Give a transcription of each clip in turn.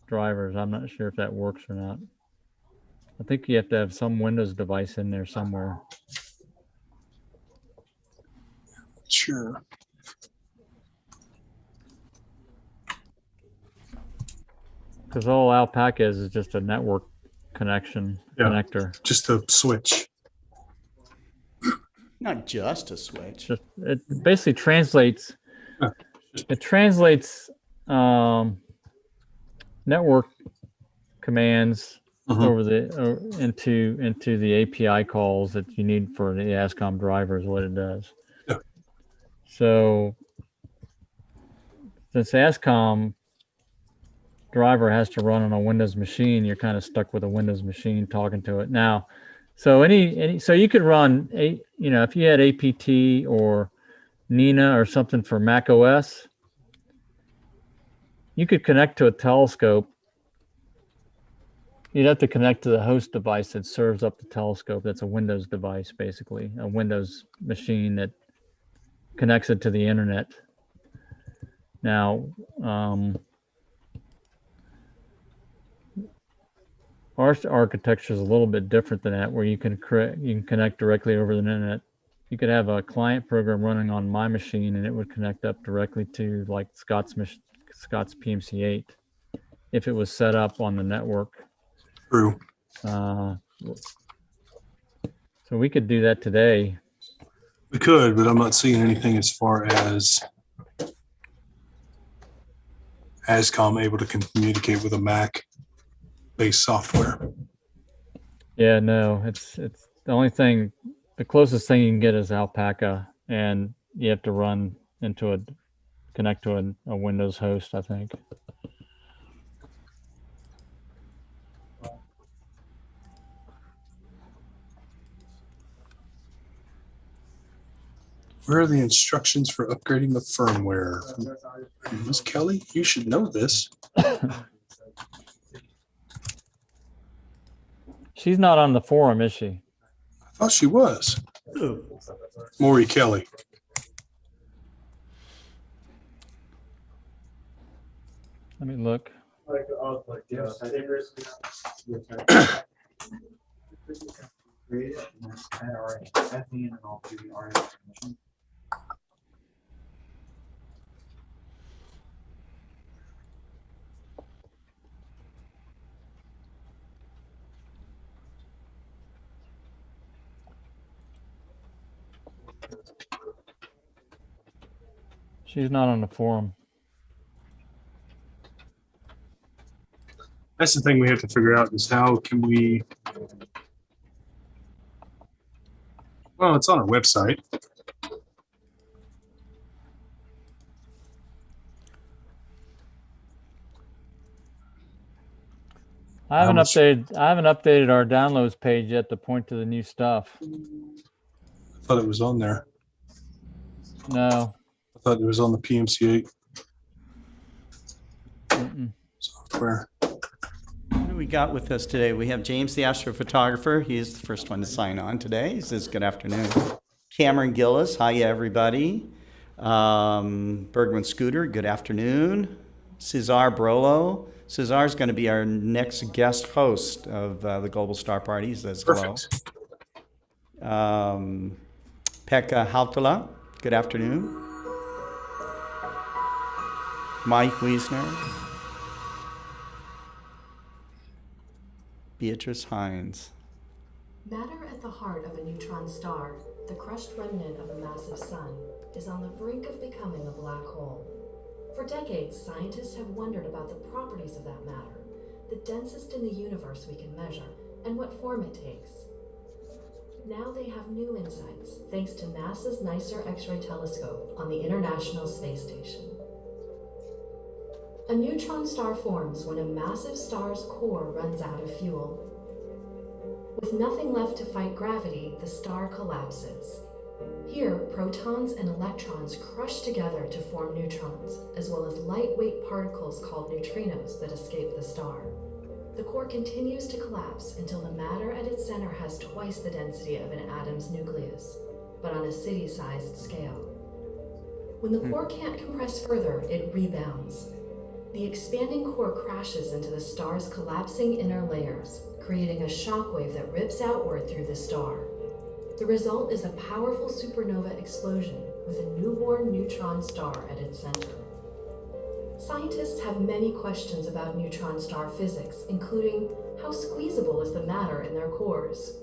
drivers. I'm not sure if that works or not. I think you have to have some Windows device in there somewhere. Sure. Because all Alpaca is just a network connection connector. Just a switch. Not just a switch. It basically translates. It translates network commands over into the API calls that you need for the ASCOM driver is what it does. Yeah. So since ASCOM driver has to run on a Windows machine, you're kind of stuck with a Windows machine talking to it. Now, so so you could run if you had APT or Nina or something for Mac OS, you could connect to a telescope. You'd have to connect to the host device that serves up the telescope. That's a Windows device, basically, a Windows machine that connects it to the internet. Now, our architecture is a little bit different than that, where you can connect directly over the internet. You could have a client program running on my machine, and it would connect up directly to like Scott's PMC8 if it was set up on the network. True. So we could do that today. We could, but I'm not seeing anything as far as ASCOM able to communicate with a Mac-based software. Yeah, no, it's the only thing. The closest thing you can get is Alpaca, and you have to connect to a Windows host, I think. Where are the instructions for upgrading the firmware? Ms. Kelly, you should know this. She's not on the forum, is she? I thought she was. Maury Kelly. Let me look. She's not on the forum. That's the thing we have to figure out is how can we... Well, it's on our website. I haven't updated our downloads page yet to point to the new stuff. I thought it was on there. No. I thought it was on the PMC8 software. Who do we got with us today? We have James, the astrophotographer. He's the first one to sign on today. He says, good afternoon. Cameron Gillis, hi everybody. Bergman Scooter, good afternoon. Cesar Brolo. Cesar's going to be our next guest host of the Global Star Parties as well. Pekka Hautala, good afternoon. Mike Wiesner. Beatrice Hines. Matter at the heart of a neutron star, the crushed remnant of a massive sun, is on the brink of becoming a black hole. For decades, scientists have wondered about the properties of that matter, the densest in the universe we can measure, and what form it takes. Now they have new insights, thanks to NASA's NICER X-ray telescope on the International Space Station. A neutron star forms when a massive star's core runs out of fuel. With nothing left to fight gravity, the star collapses. Here, protons and electrons crush together to form neutrons, as well as lightweight particles called neutrinos that escape the star. The core continues to collapse until the matter at its center has twice the density of an atom's nucleus, but on a city-sized scale. When the core can't compress further, it rebounds. the expanding core crashes into the star's collapsing inner layers, creating a shockwave that rips outward through the star. The result is a powerful supernova explosion with a newborn neutron star at its center. Scientists have many questions about neutron star physics, including how squeezable is the matter in their cores?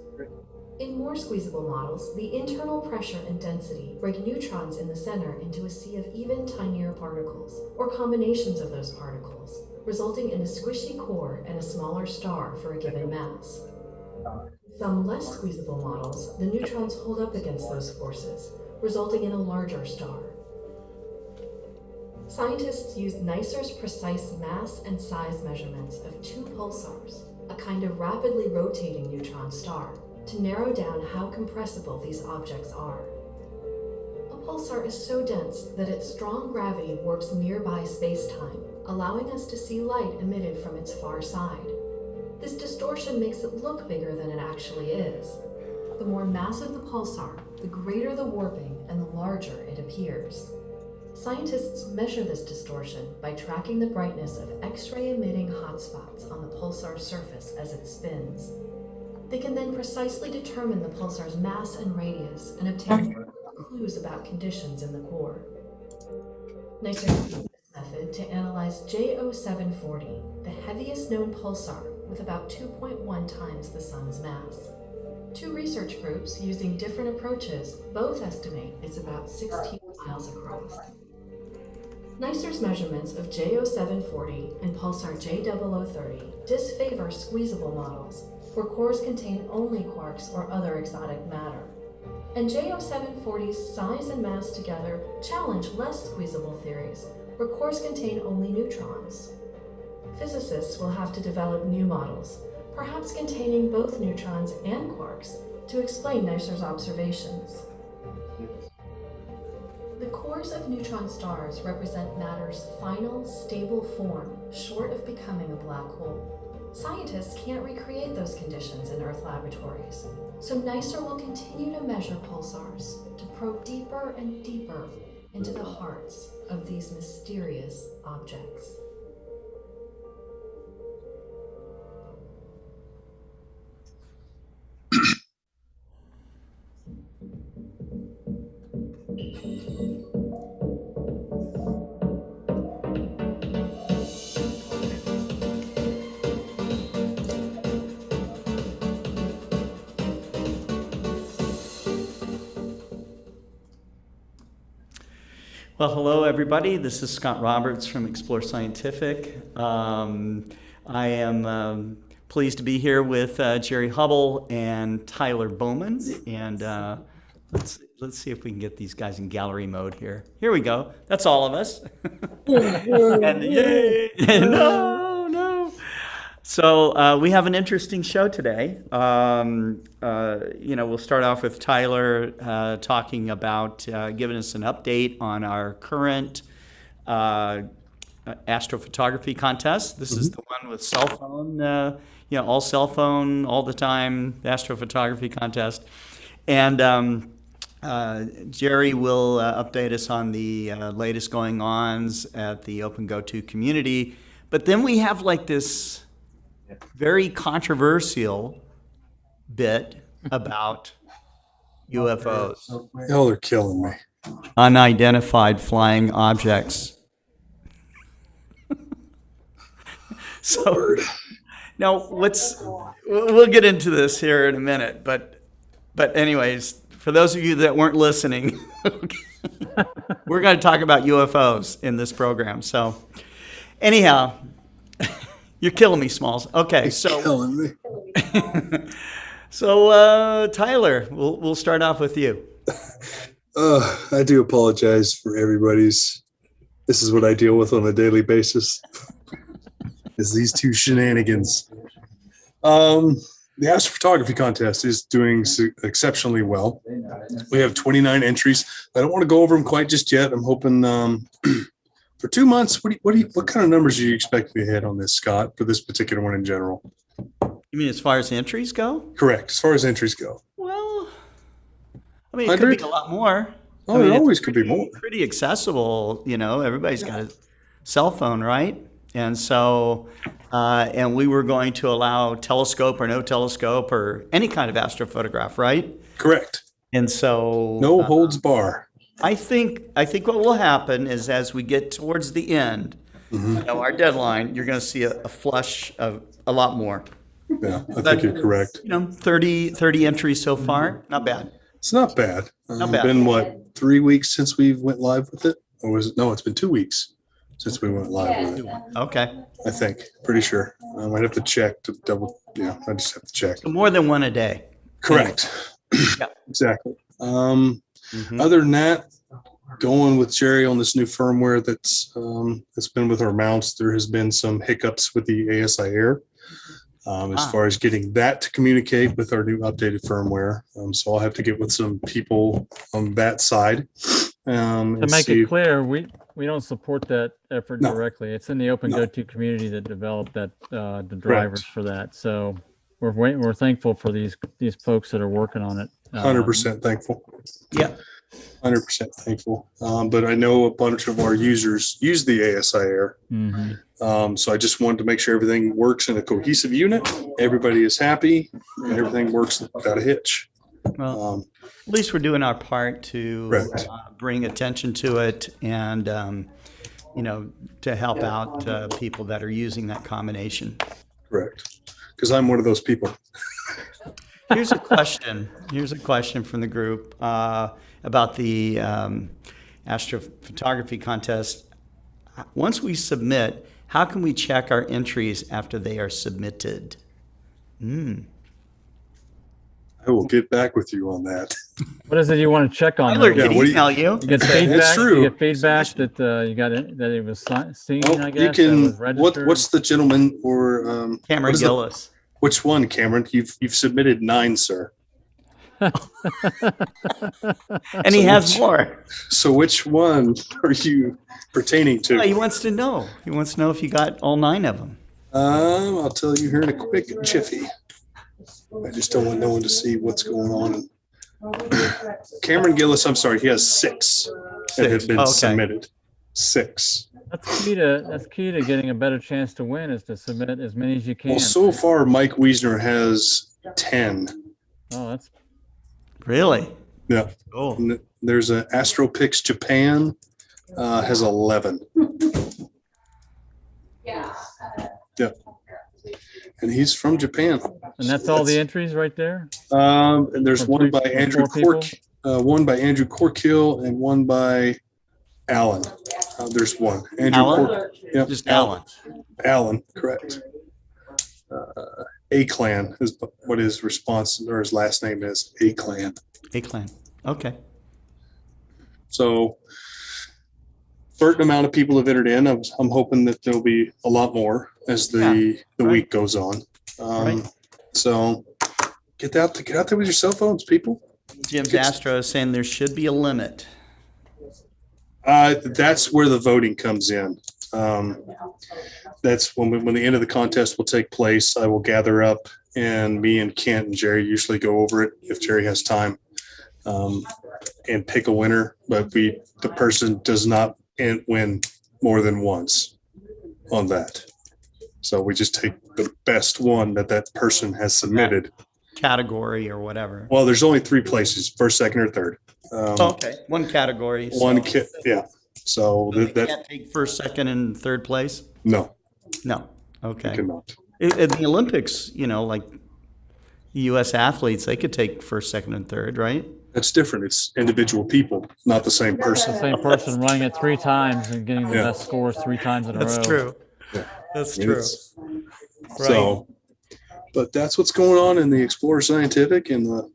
In more squeezable models, the internal pressure and density break neutrons in the center into a sea of even tinier particles, or combinations of those particles, resulting in a squishy core and a smaller star for a given mass. In some less squeezable models, the neutrons hold up against those forces, resulting in a larger star. Scientists used NICER's precise mass and size measurements of two pulsars, a kind of rapidly rotating neutron star, to narrow down how compressible these objects are. A pulsar is so dense that its strong gravity warps nearby spacetime, allowing us to see light emitted from its far side. This distortion makes it look bigger than it actually is. The more massive the pulsar, the greater the warping and the larger it appears. Scientists measure this distortion by tracking the brightness of X-ray emitting hotspots on the pulsar's surface as it spins. They can then precisely determine the pulsar's mass and radius and obtain clues about conditions in the core. NICER used this method to analyze J0740, the heaviest known pulsar with about 2.1 times the Sun's mass. Two research groups using different approaches both estimate it's about 16 miles across. NICER's measurements of J0740 and pulsar J0030 disfavor squeezable models, where cores contain only quarks or other exotic matter. And J0740's size and mass together challenge less squeezable theories, where cores contain only neutrons. Physicists will have to develop new models, perhaps containing both neutrons and quarks, to explain NICER's observations. The cores of neutron stars represent matter's final, stable form, short of becoming a black hole. Scientists can't recreate those conditions in Earth laboratories, so NICER will continue to measure pulsars to probe deeper and deeper into the hearts of these mysterious objects. Well, hello everybody. This is Scott Roberts from Explore Scientific. I am pleased to be here with Jerry Hubbell and Tyler Bowman, and let's see if we can get these guys in gallery mode here. Here we go. That's all of us. And yay! No. So we have an interesting show today. We'll start off with Tyler talking about giving us an update on our current astrophotography contest. This is the one with cell phone, all cell phone, all the time, astrophotography contest. And Jerry will update us on the latest going-ons at the OpenGOTO Community. But then we have like this very controversial bit about UFOs. Y'all are killing me. Unidentified flying objects. So now we'll get into this here in a minute, but anyways, for those of you that weren't listening, we're going to talk about UFOs in this program. So anyhow, you're killing me, Smalls. Okay, so Killing me. So Tyler, we'll start off with you. I do apologize for everybody's. This is what I deal with on a daily basis. Is these two shenanigans. The astrophotography contest is doing exceptionally well. We have 29 entries. I don't want to go over them quite just yet. I'm hoping for 2 months. What kind of numbers are you expecting to hit on this, Scott, for this particular one in general? You mean as far as entries go? Correct. As far as entries go. Well, I mean, it could 100? be a lot more. Oh, I mean, it always it's could be more. Pretty accessible, everybody's got a cell phone, right? And so, and we were going to allow telescope or no telescope or any kind of astrophotograph, right? Correct. And so, No holds bar. I think what will happen is as we get towards the end, our deadline, you're going to see a flush of a lot more. Yeah, I think you're correct. 30 entries so far. Not bad. It's not bad. Not bad. Been what, 3 weeks since we went live with it? Or was it? No, it's been 2 weeks since we went live with it. Okay. I think, pretty sure. I might have to check to double. Yeah, I just have to check. So more than one a day. Correct. Yeah. Exactly. Other than that, going with Jerry on this new firmware that's been with our mounts, there has been some hiccups with the ASI Air as far as getting that to communicate with our new updated firmware. So I'll have to get with some people on that side. To make it clear, we don't support that effort No. directly. It's in the OpenGOTO community that developed that the drivers for that. So we're thankful for these folks that are working on it. 100% thankful. Yeah. 100% thankful. But I know a bunch of our users use the ASI Air. So I just wanted to make sure everything works in a cohesive unit. Everybody is happy and everything works without a hitch. Well, at least we're doing our part to bring attention to it and, to help out people that are using that combination. Correct. Because I'm one of those people. Here's a question from the group about the astrophotography contest. Once we submit, how can we check our entries after they are submitted? I will get back with you on that. What is it you want to check on? Tyler though? can email you. You get feedback. That's true. You get feedback that you got that it was seen. Oh, I guess you can. that was registered. What's the gentleman or Cameron Gillis. Which one, Cameron? You've submitted 9, sir. And he has more. So which one are you pertaining to? He wants to know. He wants to know if you got all 9 of them. I'll tell you here in a quick jiffy. I just don't want no one to see what's going on. Cameron Gillis, I'm sorry, he has 6 that have been submitted. 6. That's key to getting a better chance to win is to submit as many as you can. Well, so far, Mike Wiesner has 10. Oh, that's really? Yeah. Oh. And there's an AstroPix Japan has 11. Yeah. Yeah. And he's from Japan. And that's all the entries right there? And there's one by Andrew Corkill and one by Alan. There's one. Alan? Yep. Just Alan. Alan, correct. A-Clan is what his response or his last name is. A-Clan. A-Clan. Okay. So certain amount of people have entered in. I'm hoping that there'll be a lot more as the week goes on. So get out there with your cell phones, people. Jim's Astro is saying there should be a limit. That's where the voting comes in. That's when the end of the contest will take place. I will gather up, and me and Kent and Jerry usually go over it if Jerry has time, and pick a winner. But the person does not win more than once on that. So we just take the best one that person has submitted. Category or whatever. Well, there's only 3 places: first, second, or third. Okay, one category. One kit, yeah. So that can't take first, second, and third place. No. Okay. Cannot. In the Olympics, like U.S. athletes, they could take first, second, and third, right? That's different. It's individual people, not the same person. The same person running it 3 times and getting the best scores 3 times in a row. That's true. Yeah. That's true. Right. So, but that's what's going on in the Explorer Scientific and the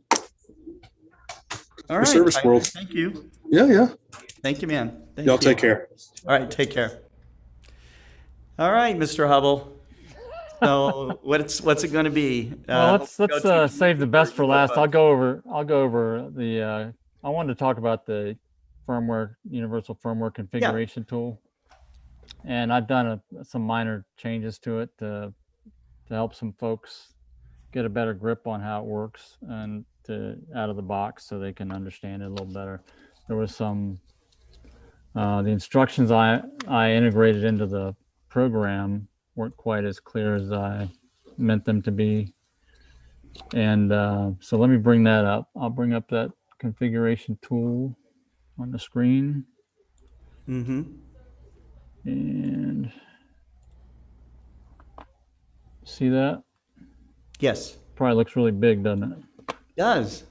All right, service Tyler, world. Thank you. Yeah. Thank you, man. Y'all take care. All right, take care. All right, Mr. Hubbell. So what's it going to be? Well, let's save the best for last. I'll go over the. I wanted to talk about the universal firmware configuration tool, and I've done some minor changes to it to help some folks get a better grip on how it works and out of the box so they can understand it a little better. There was some the instructions I integrated into the program weren't quite as clear as I meant them to be. And so let me bring that up. I'll bring up that configuration tool on the screen. Mm-hmm. And see that? Yes. Probably looks really big, doesn't it? It does.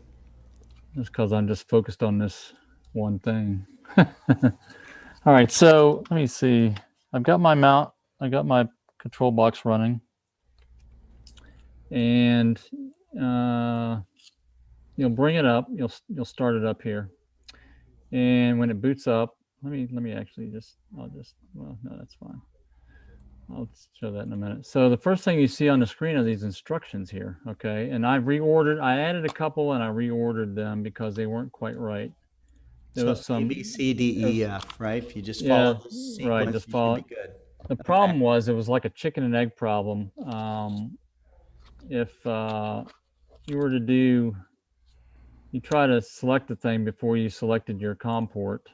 Just because I'm just focused on this one thing. All right, so let me see. I've got my mount. I got my control box running. And you'll bring it up. You'll start it up here. And when it boots up, let me actually well, no, that's fine. I'll show that in a minute. So the first thing you see on the screen are these instructions here, okay? And I added a couple and I reordered them because they weren't quite right. There So was some A, B, C, D, E, F, right? If you just Yeah, follow the sequence, right, just you follow should be good. The problem was it was like a chicken and egg problem. If you were to you try to select the thing before you selected your COM port,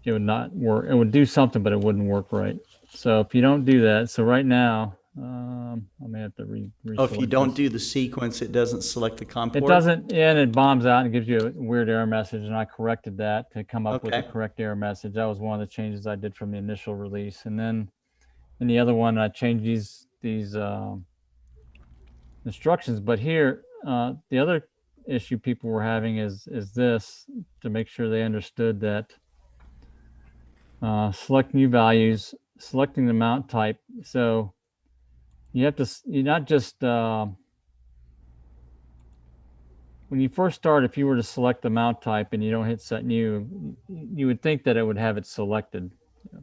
it would not work. It would do something, but it wouldn't work right. So if you don't do that, so right now, I may have to Oh, if you don't this. do the sequence, it doesn't select the COM port? It doesn't, and it bombs out and gives you a weird error message, and I corrected that to come up with the correct error message. That was one of the changes I did from the initial release. And then in the other one, I changed these instructions. But here, the other issue people were having is this, to make sure they understood that select new values, selecting the mount type. So you not just, when you first start, if you were to select the mount type and you don't hit set new, you would think that it would have it selected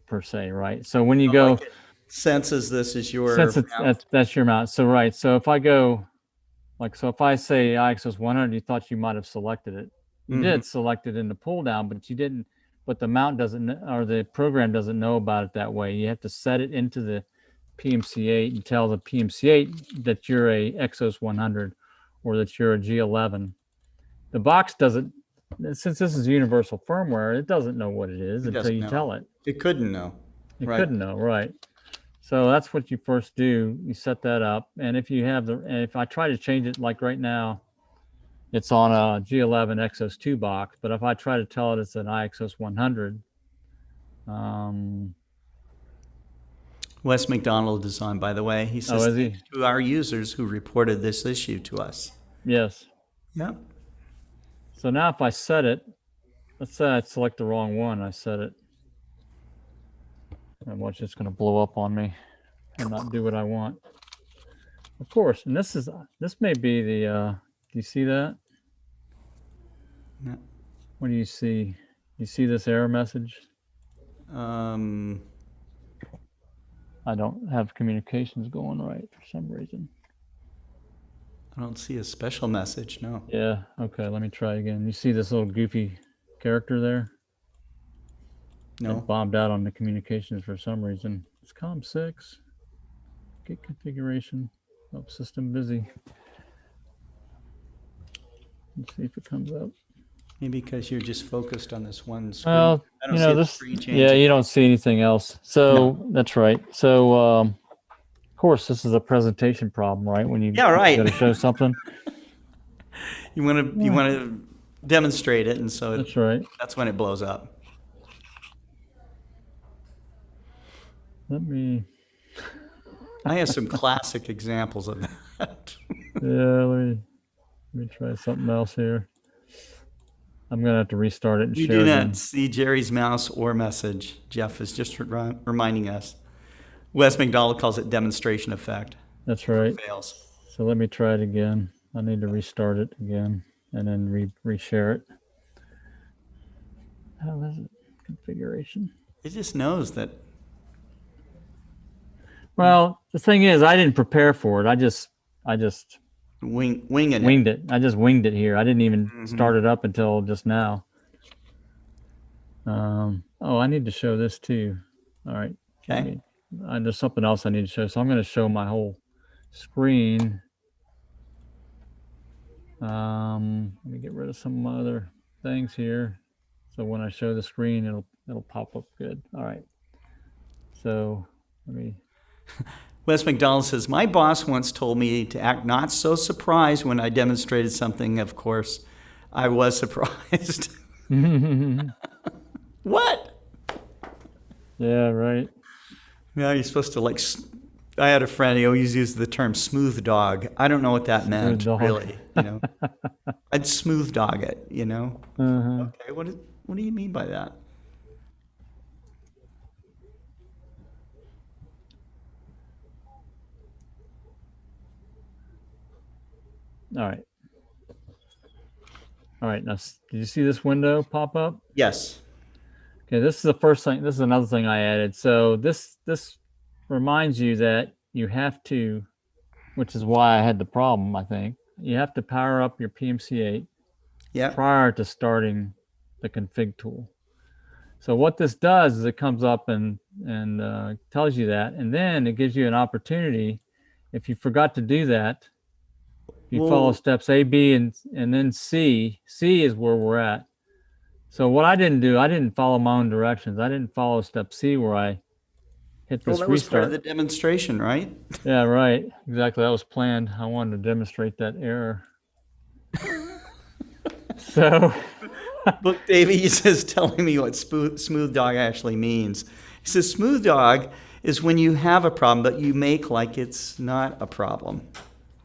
per se, right? So when you go, like it senses this is your mount. That's your mount. So right. So if I go, if I say IXOS 100, you thought you might have selected it. You did select it in the pull down, but you didn't. But the mount doesn't, or the program doesn't know about it that way. You have to set it into the PMC8 and tell the PMC8 that you're a XOS 100 or that you're a G11. The box doesn't, since this is universal firmware, it doesn't know what it is until you tell it. It couldn't know. It couldn't know, right? So that's what you first do. You set that up, and if you have and if I try to change it, like right now, it's on a G11 XOS 2 box, but if I try to tell it it's an IXOS 100, Wes McDonald is on, by the way. He says to our users who reported this issue to us. Yes. Yep. So now if I set it, let's say I select the wrong one, I set it, and watch, it's going to blow up on me and not do what I want. Of course, and this may be the, do you see that? No. What do you see? You see this error message? I don't have communications going right for some reason. I don't see a special message, no. Yeah, okay, let me try again. You see this little goofy character there? No. It bombed out on the communications for some reason. It's COM6. Get configuration. Oh, system busy. Let's see if it comes up. Maybe because you're just focused on this one screen. Well, I don't see the screen changing. Yeah, you don't see anything else. So that's right. So, of course, this is a presentation problem, right? When you got to show something. You want to demonstrate it, and so that's right. That's when it blows up. I have some classic examples of that. Yeah, let me try something else here. I'm gonna have to restart it and share it. You do not see Jerry's mouse or message. Jeff is just reminding us. Wes McDonald calls it demonstration effect. That's right. Fails. So let me try it again. I need to restart it again and then reshare it. How is it? Configuration. It just knows that. Well, the thing is, I didn't prepare for it. I just winged it. I just winged it here. I didn't even start it up until just now. Oh, I need to show this too. All right. Okay. There's something else I need to show. So I'm going to show my whole screen. Let me get rid of some other things here. So when I show the screen, it'll pop up good. All right. So let me. Wes McDonald says, my boss once told me to act not so surprised when I demonstrated something. Of course, I was surprised. What? Yeah, right. Yeah, you're supposed to like. I had a friend. He always used the term "smooth dog." I don't know what that meant, dog. really. You know, I'd smooth dog it. You know. Uh-huh. Okay. What do you mean by that? All right. All right. Now, did you see this window pop up? Yes. Okay. This is the first thing. This is another thing I added. So this reminds you that you have to, which is why I had the problem. I think you have to power up your PMC8 Yeah. prior to starting the config tool. So what this does is it comes up and tells you that, and then it gives you an opportunity. If you forgot to do that, you follow steps A, B, and then C. C is where we're at. So what I didn't do, I didn't follow my own directions. I didn't follow step C where I hit this Well, that was part of restart. the demonstration, right? Yeah, right. Exactly. That was planned. I wanted to demonstrate that error. So Look, Davey says, telling me what smooth dog actually means. He says, smooth dog is when you have a problem, but you make like it's not a problem.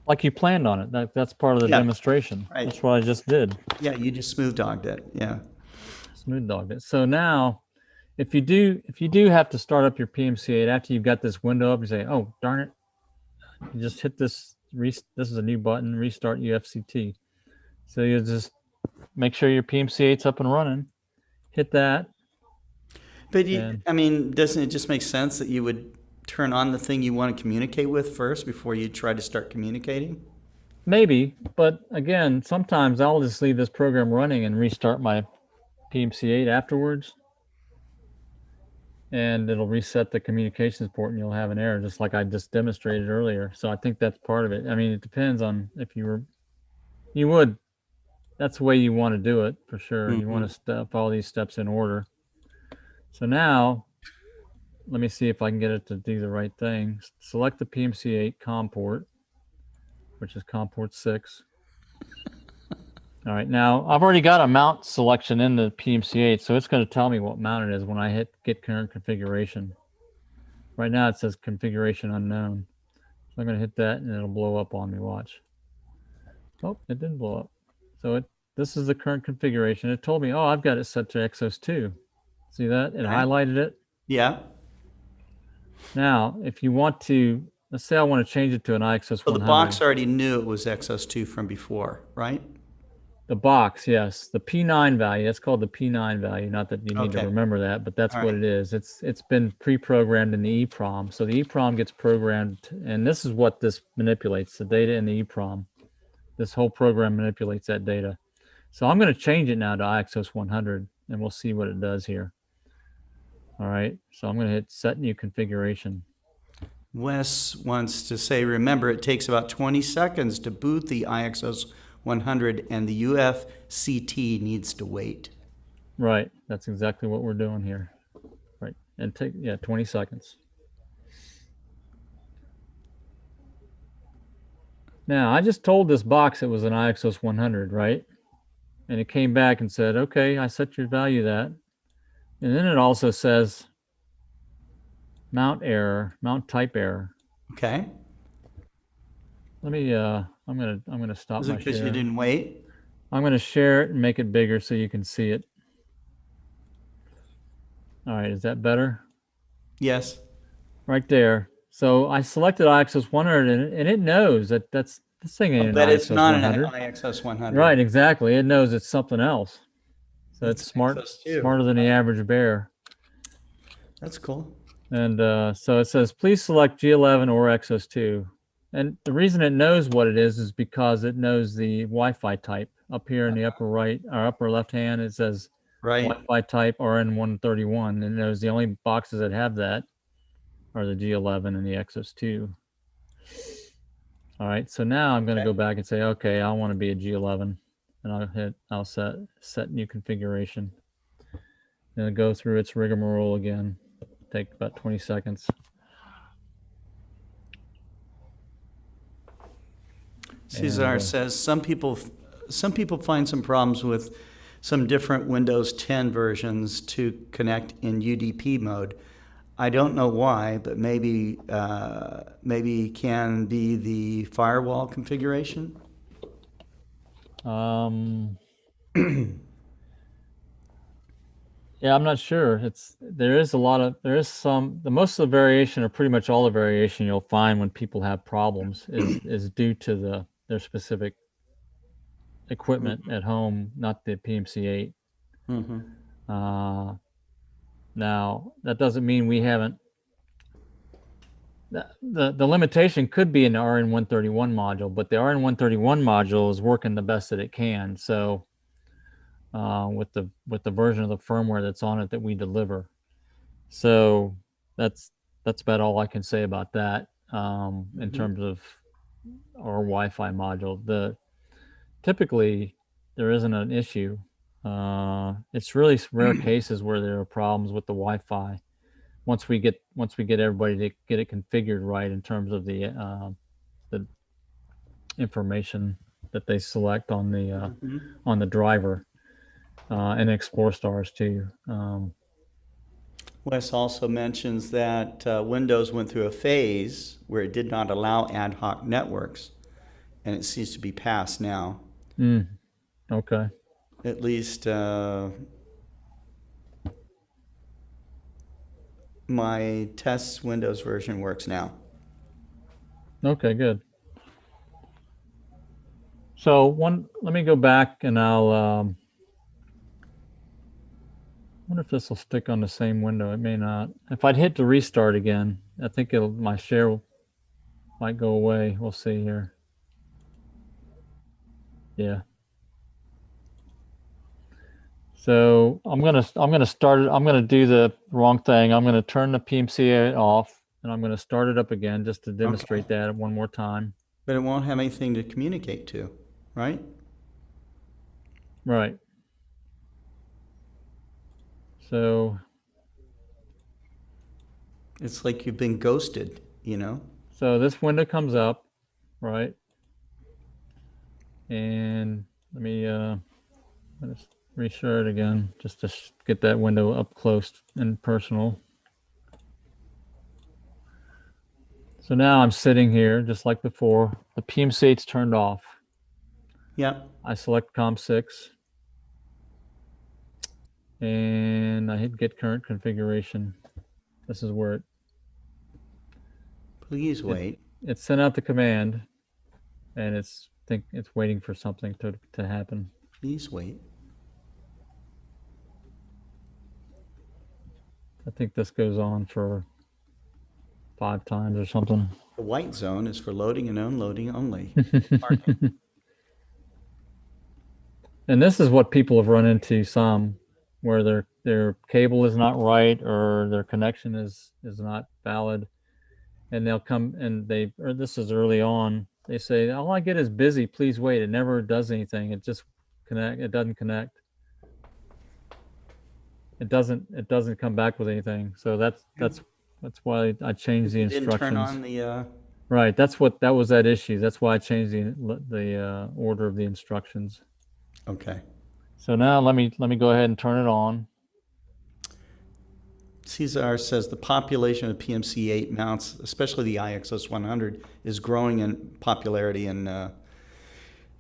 like you planned on it. That's part of the Yeah, demonstration. right. That's what I just did. Yeah, you just smooth dogged it. Yeah. Smooth dogged it. So now if you do have to start up your PMC8 after you've got this window up, you say, oh, darn it. You just hit this, this is a new button, restart UFCT. So you just make sure your PMC8's up and running, hit that. But I mean, doesn't it just make sense that you would turn on the thing you want to communicate with first before you try to start communicating? Maybe, but again, sometimes I'll just leave this program running and restart my PMC8 afterwards. And it'll reset the communications port and you'll have an error, just like I just demonstrated earlier. So I think that's part of it. I mean, it depends on if that's the way you want to do it for sure. You want to follow these steps in order. So now, let me see if I can get it to do the right thing. Select the PMC8 COM port, which is COM port 6. All right, now I've already got a mount selection in the PMC8, so it's going to tell me what mount it is when I hit get current configuration. Right now it says configuration unknown. So I'm going to hit that and it'll blow up on me, watch. Oh, it didn't blow up. So this is the current configuration. It told me, oh, I've got it set to Exos 2. See that? It highlighted it. Yeah. Now, if you want to, let's say I want to change it to an IXOS 100. So the box already knew it was Exos 2 from before, right? The box, yes. The P9 value, that's called the P9 value. Not that you need to remember that, but that's what it is. It's been pre-programmed in the EEPROM. So the EEPROM gets programmed, and this is what this manipulates, the data in the EEPROM. This whole program manipulates that data. So I'm going to change it now to IXOS 100, and we'll see what it does here. All right, so I'm going to hit Set New Configuration. Wes wants to say, remember, it takes about 20 seconds to boot the IXOS 100, and the UFCT needs to wait. Right, that's exactly what we're doing here. Right, and take 20 seconds. Now, I just told this box it was an IXOS 100, right? And it came back and said, okay, I set your value that. And then it also says mount error, mount type error. Okay. Let me, I'm gonna stop Is my it because share. you didn't wait? I'm gonna share it and make it bigger so you can see it. All right, is that better? Yes. Right there. So I selected IXOS 100 and it knows that this thing ain't an But it's IXOS not 100. an IXOS 100. Right, exactly. It knows it's something else. So it's smart, IXOS 2. smarter than the average bear. That's cool. And so it says, please select G11 or Exos 2. And the reason it knows what it is because it knows the Wi-Fi type. Up here in the upper right or upper left hand, it says Wi-Fi type RN131. And it knows the only boxes that have that are the G11 and the Exos 2. All right, so now I'm going to go back and say, okay, I want to be a G11. And I'll set new configuration. and it'll go through its rigmarole again. Take about 20 seconds. Cesar says some people find some problems with some different Windows 10 versions to connect in UDP mode. I don't know why, but maybe can be the firewall configuration. Yeah, I'm not sure. Most of the variation, or pretty much all the variation you'll find when people have problems is due to their specific equipment at home, not the PMC8. Now that doesn't mean we haven't. The limitation could be in the RN131 module, but the RN131 module is working the best that it can. So with the version of the firmware that's on it that we deliver. So that's about all I can say about that in terms of our Wi-Fi module. Typically there isn't an issue. It's really rare cases where there are problems with the Wi-Fi. Once we get everybody to get it configured right in terms of the information that they select on the driver, and Explore stars too. Wes also mentions that Windows went through a phase where it did not allow ad hoc networks, and it seems to be past now. Okay. At least my test Windows version works now. Okay, good. So let me go back and I'll wonder if this will stick on the same window. It may not. If I'd hit the restart again, I think my share might go away. We'll see here. Yeah. So I'm gonna start it. I'm gonna do the wrong thing. I'm gonna turn the PMCA off, and I'm gonna start it up again just to demonstrate that one more time. But it won't have anything to communicate to, right? Right. So it's like you've been ghosted, you know? So this window comes up, right? And let me reshare it again just to get that window up close and personal. So now I'm sitting here just like before. The PMC8's turned off. Yep. I select COM6 and I hit get current configuration. This is where Please wait. It sent out the command and it's waiting for something to happen. Please wait. I think this goes on for 5 times or something. The white zone is for loading and unloading only. And this is what people have run into some, where their cable is not right or their connection is not valid, and they'll come and this is early on. They say, "All I get is busy. Please wait." It never does anything. It just it doesn't connect. It doesn't come back with anything. So that's why I changed the instructions. Didn't turn on the. Right. That was that issue. That's why I changed the order of the instructions. Okay. So now let me go ahead and turn it on. Cesar says the population of PMC8 mounts, especially the IXS 100, is growing in popularity in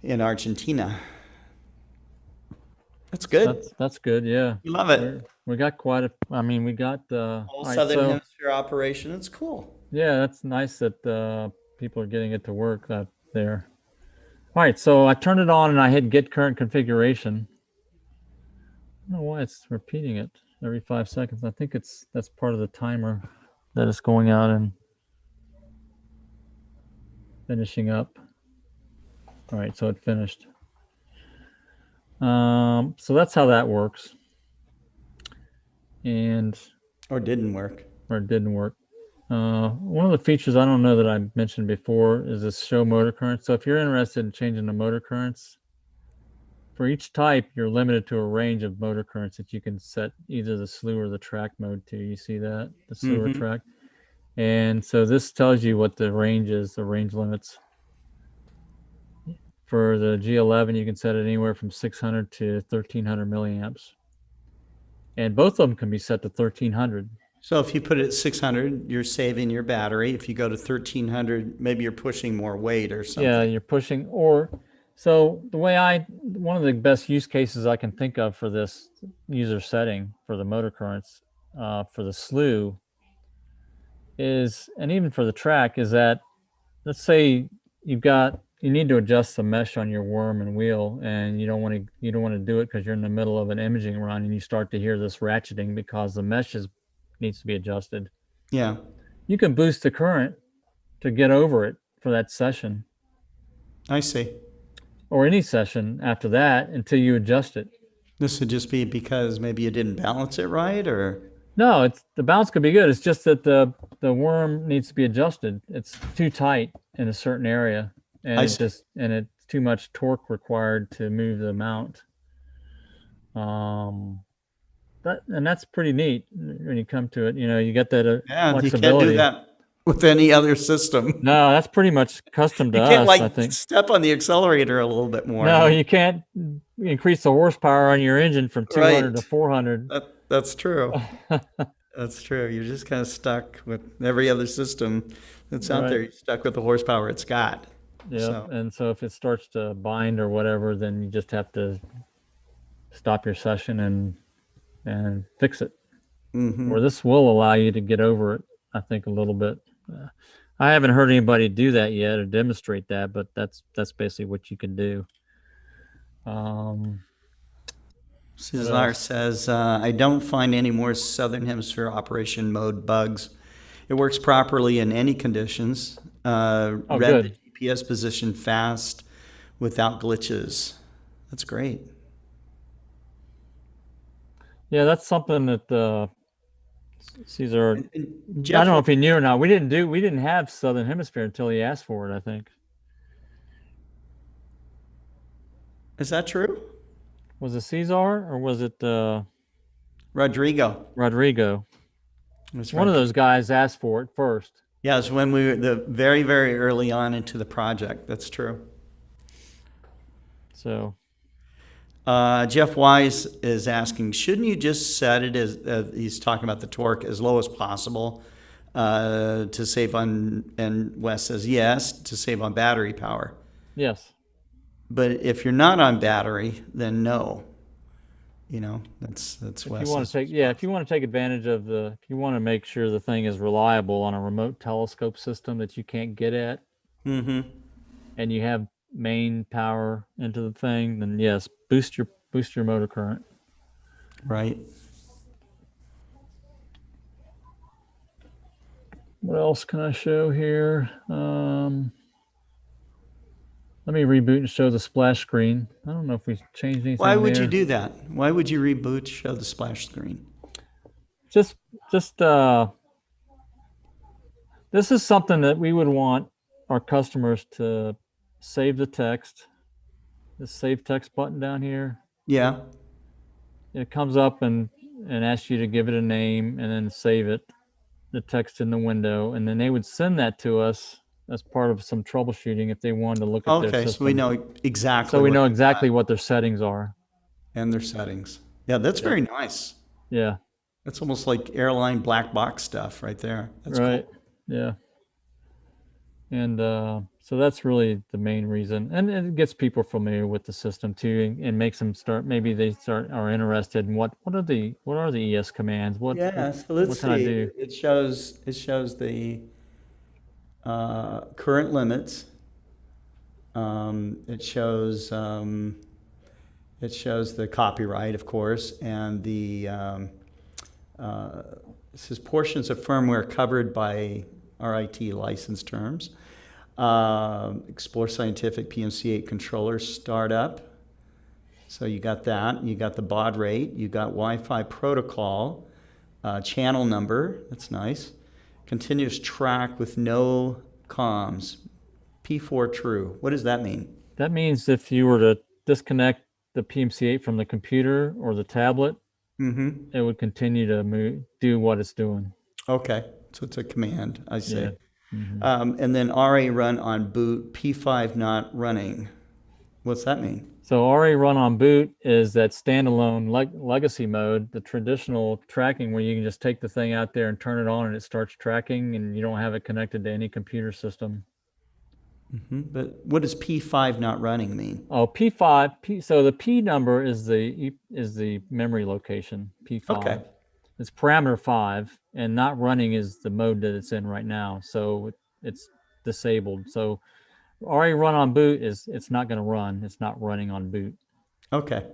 Argentina. That's good. That's good. Yeah. We love it. We got quite a. I mean, we got whole Southern Hemisphere operation. It's cool. Yeah, that's nice that people are getting it to work out there. All right, so I turned it on and I hit get current configuration. I don't know why it's repeating it every 5 seconds. I think that's part of the timer that is going out and finishing up. All right, so it finished. So that's how that works. Or it didn't work. One of the features I don't know that I mentioned before is this show motor currents. So if you're interested in changing the motor currents, for each type, you're limited to a range of motor currents that you can set either the slew or the track mode to. You see that? The slew or track. And so this tells you what the range is, the range limits. For the G11, you can set it anywhere from 600 to 1300 milliamps. And both of them can be set to 1300. So if you put it at 600, you're saving your battery. If you go to 1300, maybe you're pushing more weight or something. Yeah, you're pushing, or so the way one of the best use cases I can think of for this user setting for the motor currents for the slew is, and even for the track, is that, let's say you need to adjust the mesh on your worm and wheel, and you don't want to do it because you're in the middle of an imaging run and you start to hear this ratcheting because the mesh needs to be adjusted. Yeah. You can boost the current to get over it for that session. I see. Or any session after that until you adjust it. This would just be because maybe you didn't balance it right, or? No, the balance could be good. It's just that the worm needs to be adjusted. It's too tight in a certain area, and it's too much torque required to move the mount. That's pretty neat when you come to it. You get that flexibility. You can't do that with any other system. No, that's pretty much custom to us. You can't I think. Step on the accelerator a little bit more. No, you can't increase the horsepower on your engine from 200 to 400. That's true. That's true. You're just kind of stuck with every other system that's out there. You're stuck with the horsepower it's got. Yeah, and so if it starts to bind or whatever, then you just have to stop your session and fix it. Or this will allow you to get over it, I think, a little bit. I haven't heard anybody do that yet or demonstrate that, but that's basically what you can do. Cesar says, I don't find any more Southern Hemisphere operation mode bugs. It works properly in any conditions. Read good. the GPS position fast without glitches. That's great. Yeah, that's something that Cesar, Jeff, I don't know if he knew or not. We didn't have Southern Hemisphere until he asked for it, I think. Is that true? Was it Cesar or was it Rodrigo? Rodrigo. One of those guys asked for it first. Yeah, it's when we were very, very early on into the project. That's true. So Jeff Wise is asking, shouldn't you just set it as he's talking about the torque as low as possible to save on, and Wes says yes, to save on battery power. Yes. But if you're not on battery, then no. That's If Wes. you want to take advantage of if you want to make sure the thing is reliable on a remote telescope system that you can't get at, and you have main power into the thing, then yes, boost your motor current. Right. What else can I show here? Let me reboot and show the splash screen. I don't know if we changed anything. Why would you do that? Why would you reboot, show the splash screen? Just this is something that we would want our customers to save the text. The save text button down here. Yeah. It comes up and asks you to give it a name and then save it, the text in the window, and then they would send that to us as part of some troubleshooting if they wanted to look at their system. So we know exactly. So we know exactly what their settings are. And their settings. Yeah, that's very nice. Yeah. That's almost like airline black box stuff right there. That's right. Cool. Yeah. And so that's really the main reason. And it gets people familiar with the system too, and makes them are interested in what are the ES commands? So let's see. I do? It shows the current limits. It shows the copyright, of course, and the it says portions of firmware covered by RIT license terms. Explore Scientific PMC8 controller startup. So you got that. You got the baud rate. You got Wi-Fi protocol, channel number. That's nice. Continuous track with no comms. P4 true. What does that mean? That means if you were to disconnect the PMC8 from the computer or the tablet, it would continue to do what it's doing. Okay, so it's a command, I see. Yeah. Mhm. And then RA run on boot, P5 not running. What's that mean? So RA run on boot is that standalone legacy mode, the traditional tracking where you can just take the thing out there and turn it on and it starts tracking and you don't have it connected to any computer system. But what does P5 not running mean? Oh, P5, so the P number is the memory location, P5. Okay. It's parameter 5, and not running is the mode that it's in right now. So it's disabled. So RA run on boot it's not going to run. It's not running on boot. Okay.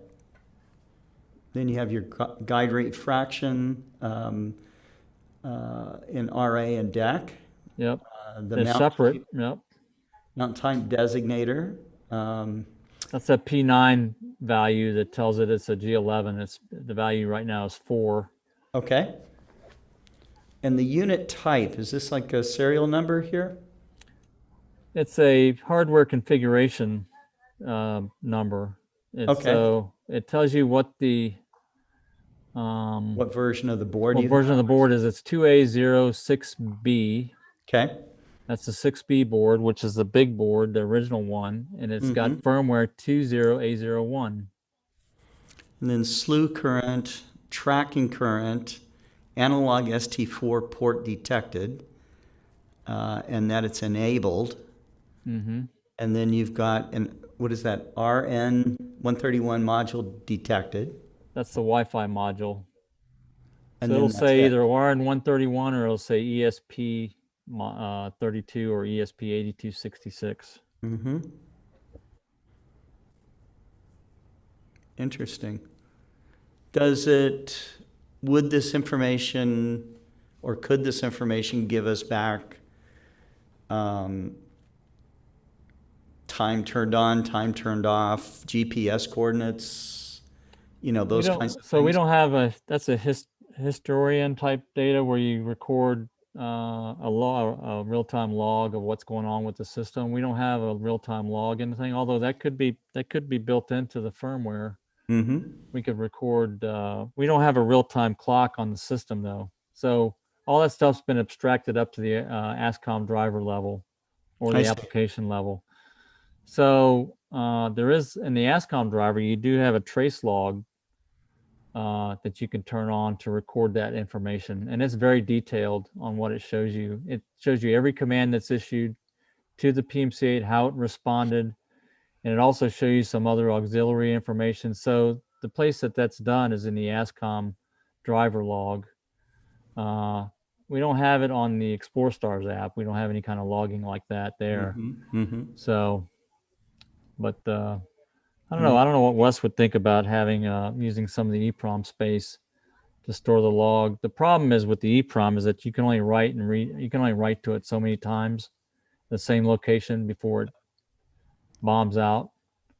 Then you have your guide rate fraction in RA and DEC. Yep. The It's separate. Yep. Mount time designator. That's a P9 value that tells it it's a G11. The value right now is 4. Okay. And the unit type, is this like a serial number here? It's a hardware configuration number. Okay. So it tells you what the What version of the board what you version of the board is. It's 2A06B. Okay. That's the 6B board, which is the big board, the original one, and it's got firmware 20A01. And then slew current, tracking current, analog ST4 port detected, and that it's enabled. And then you've got, what is that, RN131 module detected. That's the Wi-Fi module. And so then it'll that's say it. either RN131 or it'll say ESP 32 or ESP 8266. Interesting. Would this information, or could this information give us back time turned on, time turned off, GPS coordinates, those kinds of things? So we don't have that's a historian type data where you record a real-time log of what's going on with the system. We don't have a real-time log anything, although that could be built into the firmware. We could record, we don't have a real-time clock on the system though. So all that stuff's been abstracted up to the ASCOM driver level or I the see. application level. So there is, in the ASCOM driver, you do have a trace log that you can turn on to record that information. And it's very detailed on what it shows you. It shows you every command that's issued to the PMC8, how it responded, and it also shows you some other auxiliary information. So the place that's done is in the ASCOM driver log. We don't have it on the ExploreStars app. We don't have any kind of logging like that there. So, but I don't know. I don't know what Wes would think about having using some of the EEPROM space to store the log. The problem is with the EEPROM is that you can only write and read. You can only write to it so many times, the same location before it bombs out.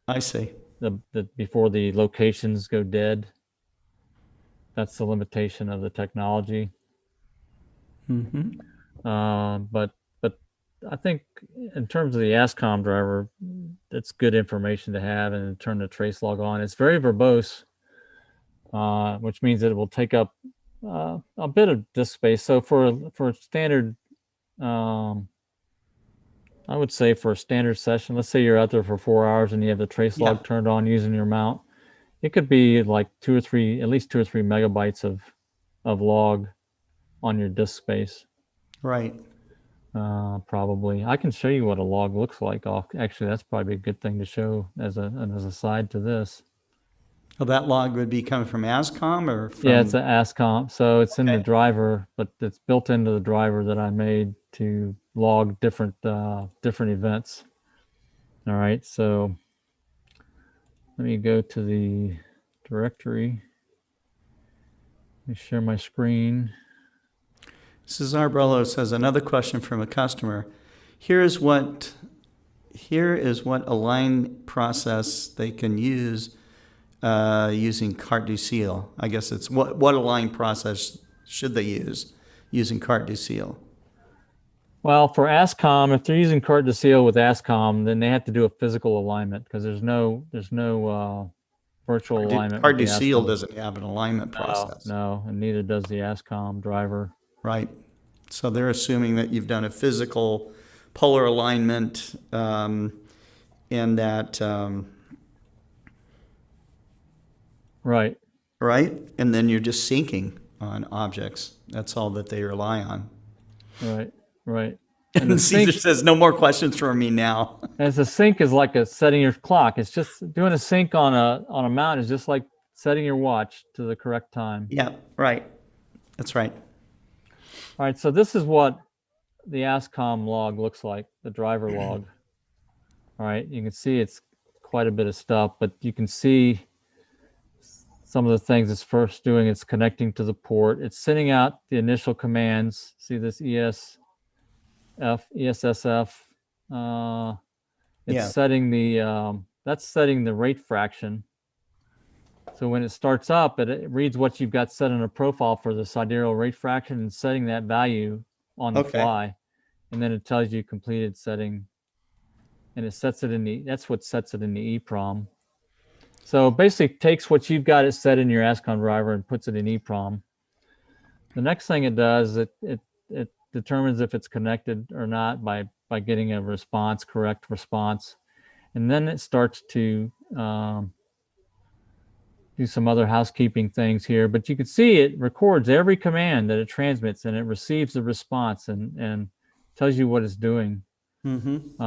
I see. Before the locations go dead. That's the limitation of the technology. But I think in terms of the ASCOM driver, it's good information to have and turn the trace log on. It's very verbose, which means that it will take up a bit of disk space. So for standard, I would say for a standard session, let's say you're out there for 4 hours and you have the trace log turned on using your mount, it could be like at least 2 or 3 megabytes of log on your disk space. Right. Probably. I can show you what a log looks like. Actually, that's probably a good thing to show as a side to this. Well, that log would be coming from ASCOM or from... Yeah, it's an ASCOM. So it's in the driver, but it's built into the driver that I made to log different events. All right, so let me go to the directory. Let me share my screen. Cesar Brello says, another question from a customer. Here is what a line process they can use using carte du ciel. I guess it's what a line process should they use using carte du ciel? Well, for ASCOM, if they're using carte du ciel with ASCOM, then they have to do a physical alignment because there's no virtual alignment. Hard with to the seal ASCOM. doesn't have an alignment process. No, and neither does the ASCOM driver. Right. So they're assuming that you've done a physical polar alignment, and that, Right. right? And then you're just syncing on objects. That's all that they rely on. Right. Right. And the Caesar sync- says, no more questions from me now. As a sync is like setting your clock. It's just doing a sync on a mount is just like setting your watch to the correct time. Yeah, right. That's right. All right, so this is what the ASCOM log looks like, the driver log. All right, you can see it's quite a bit of stuff, but you can see some of the things it's first doing. It's connecting to the port. It's sending out the initial commands. See this ESSF. It's Yeah. setting the that's setting the rate fraction. So when it starts up, it reads what you've got set in a profile for the sidereal rate fraction and setting that value on the Okay. fly, and then it tells you completed setting, and it sets it in that's what sets it in the EEPROM. So basically takes what you've got it set in your ASCOM driver and puts it in EEPROM. The next thing it does, it determines if it's connected or not by getting a response, correct response. And then it starts to do some other housekeeping things here, but you can see it records every command that it transmits, and it receives the response and tells you what it's doing. Mm-hmm.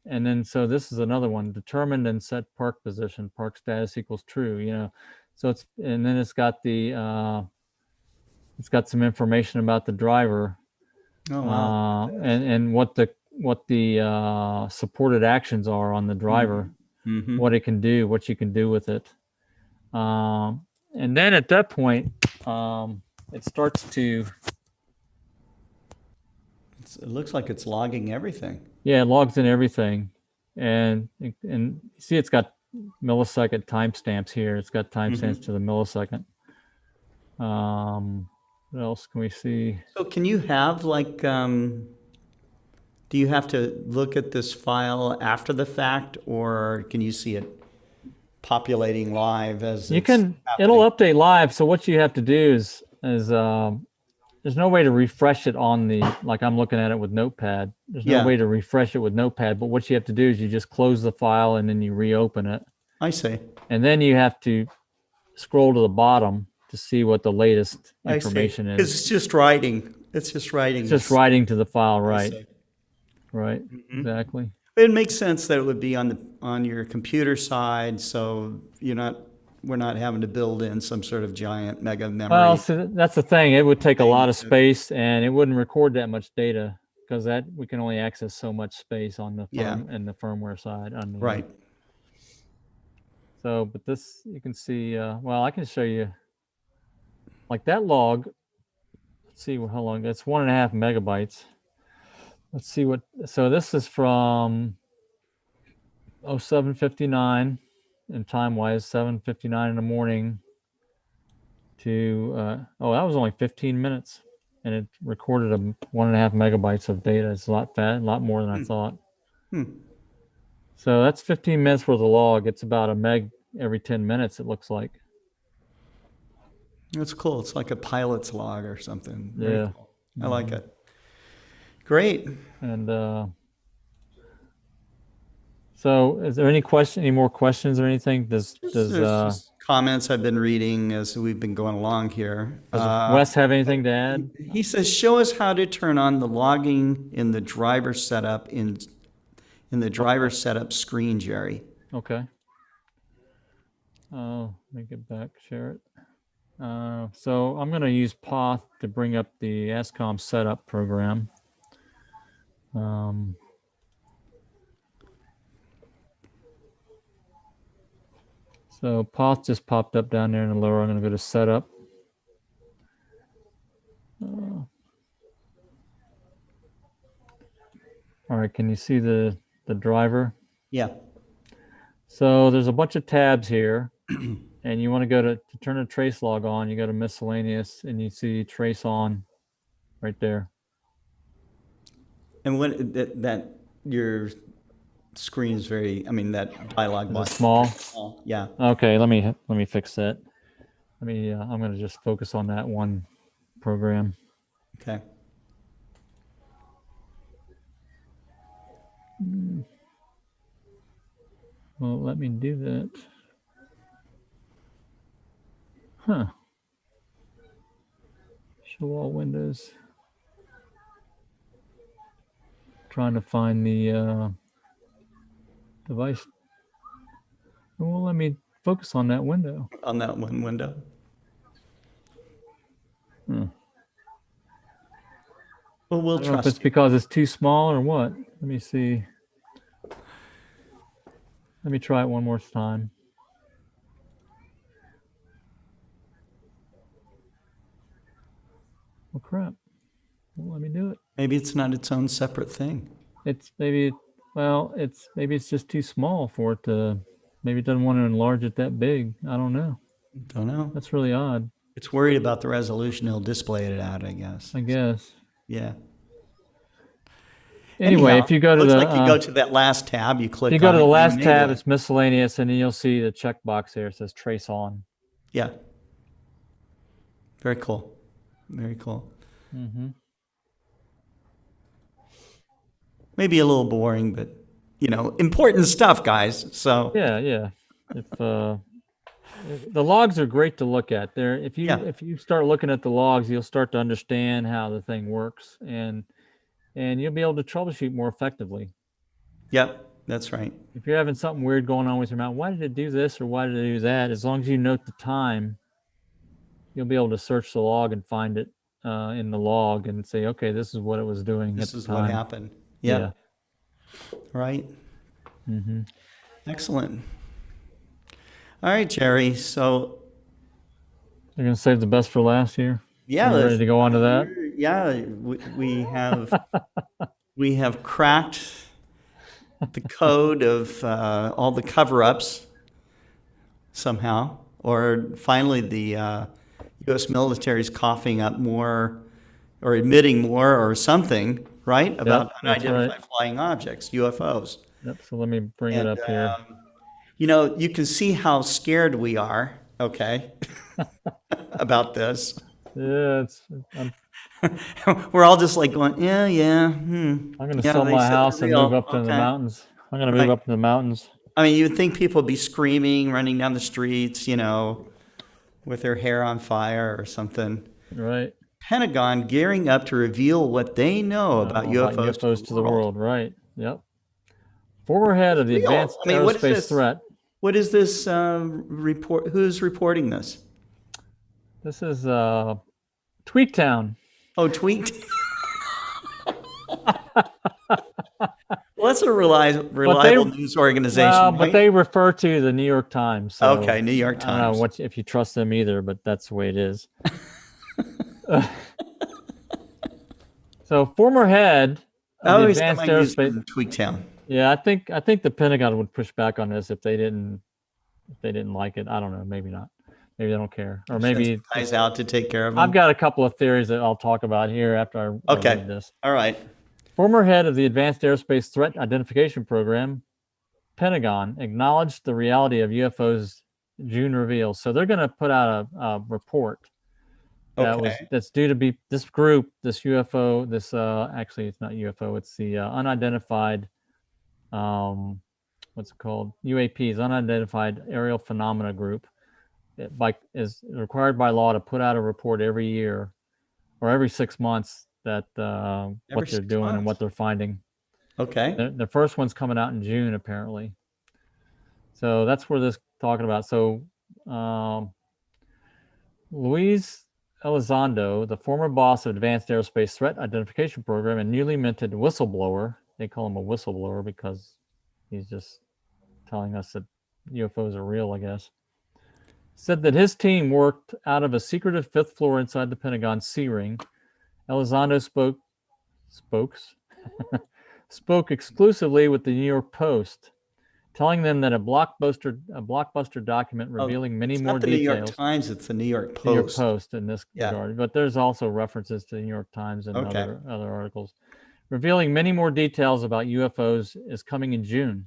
And then, so this is another one, determined and set park position, park status equals true, so and then it's got it's got some information about the driver. Oh, wow. And what the supported actions are on the driver, Mm-hmm. what it can do, what you can do with it. And then at that point, it starts to, It looks like it's logging everything. yeah, it logs in everything. And see, it's got millisecond timestamps here. It's got timestamps to the millisecond. What else can we see? So can you have like, do you have to look at this file after the fact, or can you see it populating live as You it's can, happening? it'll update live. So what you have to do is there's no way to refresh it on like I'm looking at it with Notepad. There's no Yeah. way to refresh it with Notepad, but what you have to do is you just close the file and then you reopen it. I see. And then you have to scroll to the bottom to see what the latest I see. information 'Cause is. it's just writing. It's just writing. It's just writing to the file, I right? see. Right, exactly. It makes sense that it would be on your computer side, so we're not having to build in some sort of giant mega memory. Well, so that's the thing. It would take a lot of space, and it wouldn't record that much data because we can only access so much space on the and the firmware side. Right. So, but this you can see. Well, I can show you. Like that log. Let's see how long. That's 1.5 megabytes. Let's see what. So this is from 07:59, and time-wise 7:59 in the morning to that was only 15 minutes, and it recorded 1.5 megabytes of data. It's a lot more than I thought. So that's 15 minutes worth of log. It's about a meg every 10 minutes, it looks like. That's cool. It's like a pilot's log or something. Very Yeah. cool. I like it. Great. And so is there any more questions or anything? Does There's comments I've been reading as we've been going along here. Wes have anything to add? He says, show us how to turn on the logging in the driver setup in the driver setup screen, Jerry. Okay. Let me get back, share it. So I'm going to use Poth to bring up the ASCOM setup program. So Poth just popped up down there in the lower. I'm going to go to setup. All right, can you see the driver? Yeah. So there's a bunch of tabs here, and you want to go to turn a trace log on, you go to miscellaneous, and you see trace on right there. And what that your screen is very, I mean, that dialogue Is it box. small? Small. Yeah. Okay, let me fix that. I'm going to just focus on that one program. Okay. Well, let me do that. Huh. Show all windows. Trying to find the device. Well, let me focus on that window. On that one window. Hmm. Well, we'll I don't know if trust it's you. because it's too small or what. Let me see. Let me try it one more time. Well, crap. Well, let me do it. Maybe it's not its own separate thing. It's maybe, well, maybe it's just too small for it to, maybe it doesn't want to enlarge it that big. I don't know. Don't know. That's really odd, It's worried about the resolution. It'll display it at, I guess. I guess. Yeah. Anyway, Anyhow, if you go to looks the, like you go to that last tab, you click if you go on to it, the you last enable tab, it. it's miscellaneous, and then you'll see the checkbox there. It says trace on. Yeah. Very cool. Very cool. Mm-hmm. Maybe a little boring, but you know, important stuff, guys. So Yeah. If the logs are great to look at. There, if you start looking at the logs, you'll start to understand how the thing works, and you'll be able to troubleshoot more effectively. Yep, that's right. If you're having something weird going on with your mount, why did it do this or why did it do that? As long as you note the time, you'll be able to search the log and find it in the log and say, okay, this is what it was doing This at the is time. what happened. Yep. Yeah. Right. Mm-hmm. Excellent. All right, Jerry. So You're gonna save the best for last here. yeah, You ready to go on to that? Yeah, we have cracked the code of all the cover-ups somehow, or finally the U.S. military is coughing up more or admitting more or something, right? About that's unidentified right. flying objects, UFOs. Yep. So let me bring it up here. You know, you can see how scared we are, okay, about this. Yeah, We're all just like going, yeah. I'm gonna sell they my said they're house and real. move up to the Okay. mountains. I'm gonna move Right. up to the mountains. I mean, you'd think people would be screaming, running down the streets, you know, with their hair on fire or something. Right. Pentagon gearing up to reveal what they know about UFOs to the world. Right. Yep. Former head of the Real. Advanced I mean, what is Aerospace this? Threat. What is this report? Who's reporting this? This is Tweaktown. Oh, Tweaked. Well, that's a reliable news organization. Well, right? but they refer to the New York Times. So Okay, New York I don't know Times. if you trust them either, but that's the way it is. So former head of the Advanced Aerospace. Tweaktown. Yeah, I think the Pentagon would push back on this if they didn't like it. I don't know. Maybe not. Maybe they don't care, or maybe guys out to take care of them. I've got a couple of theories that I'll talk about here after I read this. All right. Former head of the Advanced Aerospace Threat Identification Program, Pentagon, acknowledged the reality of UFOs June reveals. So they're going to put out a report that's due to be this group, this UFO, this actually it's not UFO, it's the unidentified, what's it called? UAPs, unidentified aerial phenomena group. It is required by law to put out a report every year or every 6 months that what they're doing and what they're finding. Okay. The first one's coming out in June, apparently. So that's where this talking about. So Louise Elizondo, the former boss of Advanced Aerospace Threat Identification Program and newly minted whistleblower, they call him a whistleblower because he's just telling us that UFOs are real, I guess, said that his team worked out of a secretive fifth floor inside the Pentagon C ring. Elizondo spoke exclusively with the New York Post, telling them that a blockbuster document revealing many more details. It's not the New York Times; it's the New York Post. New York Post in this regard, but there's also references to the New York Times and other articles. revealing many more details about UFOs is coming in June.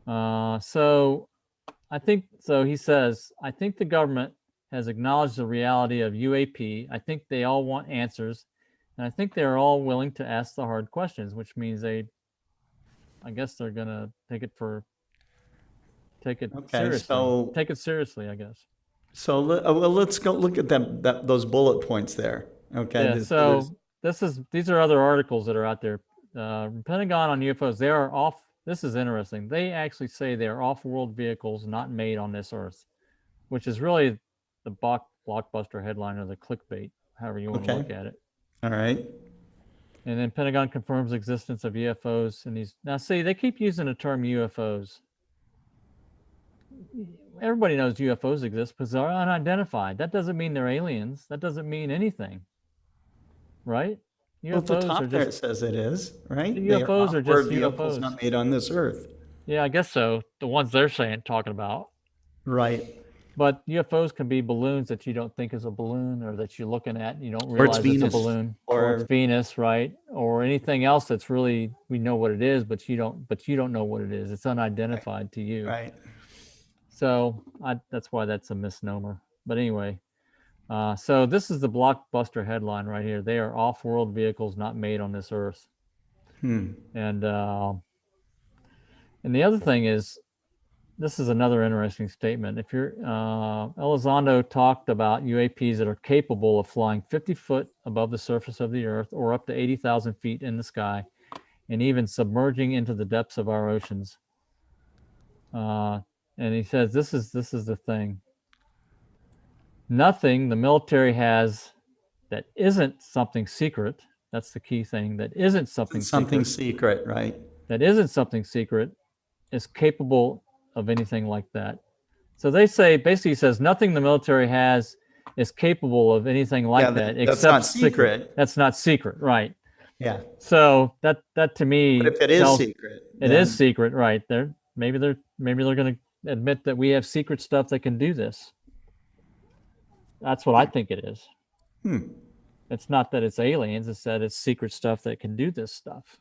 So he says, I think the government has acknowledged the reality of UAP. I think they all want answers, and I think they're all willing to ask the hard questions, which means I guess they're gonna take it seriously. So Take it seriously, I guess. So let's go look at those bullet points there. Okay. Yeah, these are other articles that are out there. Pentagon on UFOs. They are off. This is interesting. They actually say they are off-world vehicles not made on this Earth, which is really the blockbuster headline or the clickbait, however you want to look at it. All right. And then Pentagon confirms existence of UFOs and these. Now, see, they keep using the term UFOs. Everybody knows UFOs exist because they're unidentified. That doesn't mean they're aliens. That doesn't mean anything, right? UFOs well, the top there it says it is, right? UFOs are just UFOs not made on this Earth. Yeah, I guess so. The ones they're talking about. Right. But UFOs can be balloons that you don't think is a balloon, or that you're looking at and you don't realize it's a balloon, or it's Venus, right? Or anything else that's really, we know what it is, but you don't know what it is. It's unidentified to you. Right. So that's why that's a misnomer. But anyway, so this is the blockbuster headline right here. They are off-world vehicles not made on this Earth. And the other thing is, this is another interesting statement. If you're Elizondo talked about UAPs that are capable of flying 50 foot above the surface of the Earth, or up to 80,000 feet in the sky, and even submerging into the depths of our oceans. And he says, this is the thing. Nothing the military has that isn't something secret. That's the key thing. That isn't something secret, right? That isn't something secret is capable of anything like that. So they say, basically says, nothing the military has is capable of anything like that. That's not secret. That's not secret, right? Yeah. So that to me, but if it is secret, it is secret, right? Maybe they're going to admit that we have secret stuff that can do this. That's what I think it is. It's not that it's aliens, it's that it's secret stuff that can do this stuff.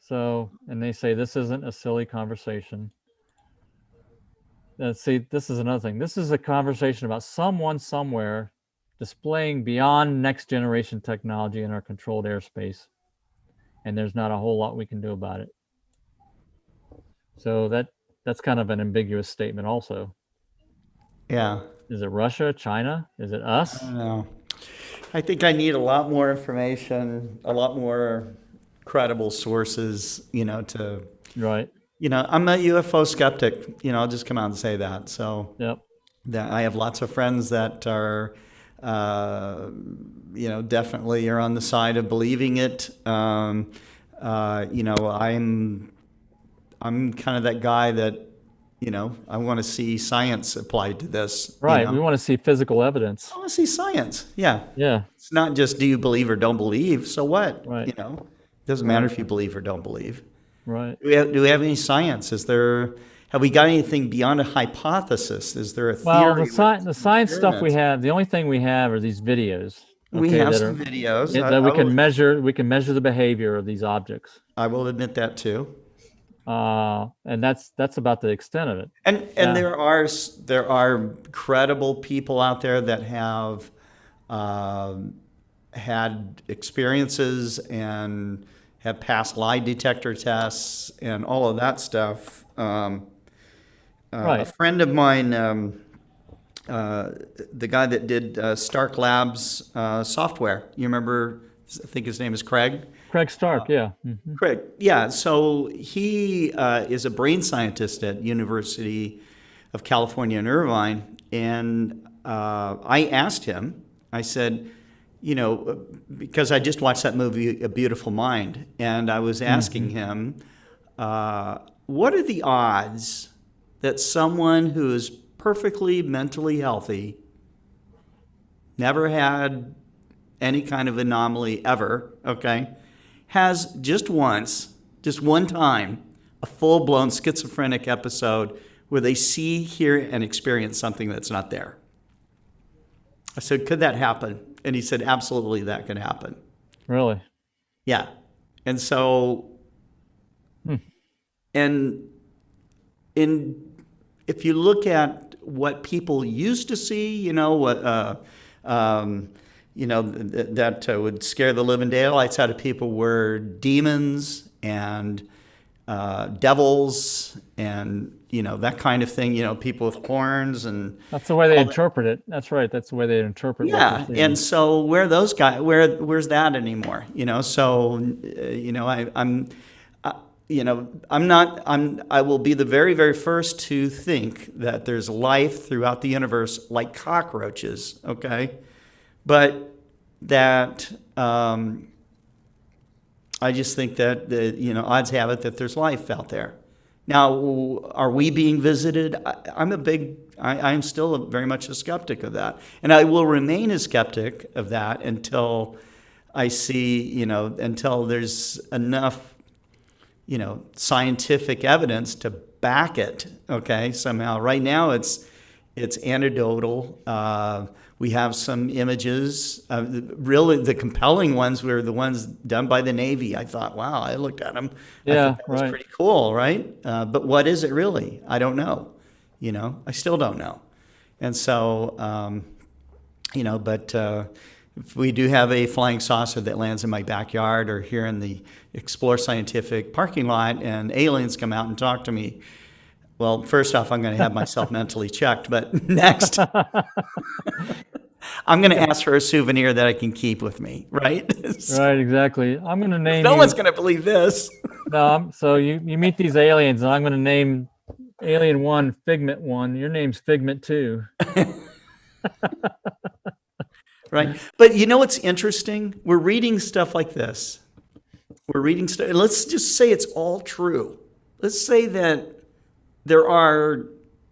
So, and they say this isn't a silly conversation. See, this is another thing. This is a conversation about someone somewhere displaying beyond next generation technology in our controlled airspace. And there's not a whole lot we can do about it. So that's kind of an ambiguous statement also. Yeah. Is it Russia, China? Is it us? I don't know. I think I need a lot more information, a lot more credible sources, to... Right. I'm a UFO skeptic, I'll just come out and say that. So that I have lots of friends that are, definitely are on the side of believing it. I'm kind of that guy that, I want to see science applied to this. Right. We want to see physical evidence. I want to see science. Yeah. Yeah. It's not just, do you believe or don't believe? So what? Right. It doesn't matter if you believe or don't believe. Right. Do we have any science? Have we got anything beyond a hypothesis? Is there a theory? Well, the science stuff we have, the only thing we have are these videos. We have some videos that we can measure. We can measure the behavior of these objects. I will admit that too. And that's about the extent of it. And there are credible people out there that have had experiences and have passed lie detector tests and all of that stuff. Right. A friend of mine, the guy that did Stark Labs software, you remember? I think his name is Craig. Craig Stark, yeah. Craig, yeah. So he is a brain scientist at University of California in Irvine, and I asked him. I said, because I just watched that movie, A Beautiful Mind, and I was asking him, what are the odds that someone who is perfectly mentally healthy, never had any kind of anomaly ever, has just one time, a full-blown schizophrenic episode where they see, hear, and experience something that's not there? I said, could that happen? And he said, absolutely, that could happen. Really? Yeah. And so, and if you look at what people used to see, that would scare the living daylights out of people were demons and devils and, that kind of thing, people with horns and. That's the way they interpret it. That's right. That's the way they interpret what Yeah. they're seeing. And so where are those guys, where's that anymore? I will be the very, very first to think that there's life throughout the universe like cockroaches, okay? But that, I just think that, odds have it that there's life out there. Now, are we being visited? I'm still very much a skeptic of that. And I will remain a skeptic of that until I see, until there's enough scientific evidence to back it, okay, somehow. Right now, it's anecdotal. We have some images. Really, the compelling ones were the ones done by the Navy. I thought, wow, I looked at them. I thought that was pretty cool, right? But what is it really? I don't know. I still don't know. And so, but if we do have a flying saucer that lands in my backyard or here in the Explore Scientific parking lot and aliens come out and talk to me, well, first off, I'm going to have myself mentally checked. But next, I'm going to ask for a souvenir that I can keep with me, right? Right, exactly. I'm going to name No one's going to believe this. No, so you meet these aliens, and I'm going to name Alien 1 Figment 1. Your name's Figment 2. Right. But what's interesting? We're reading stuff like this. We're reading stuff. And let's just say it's all true. Let's say that there are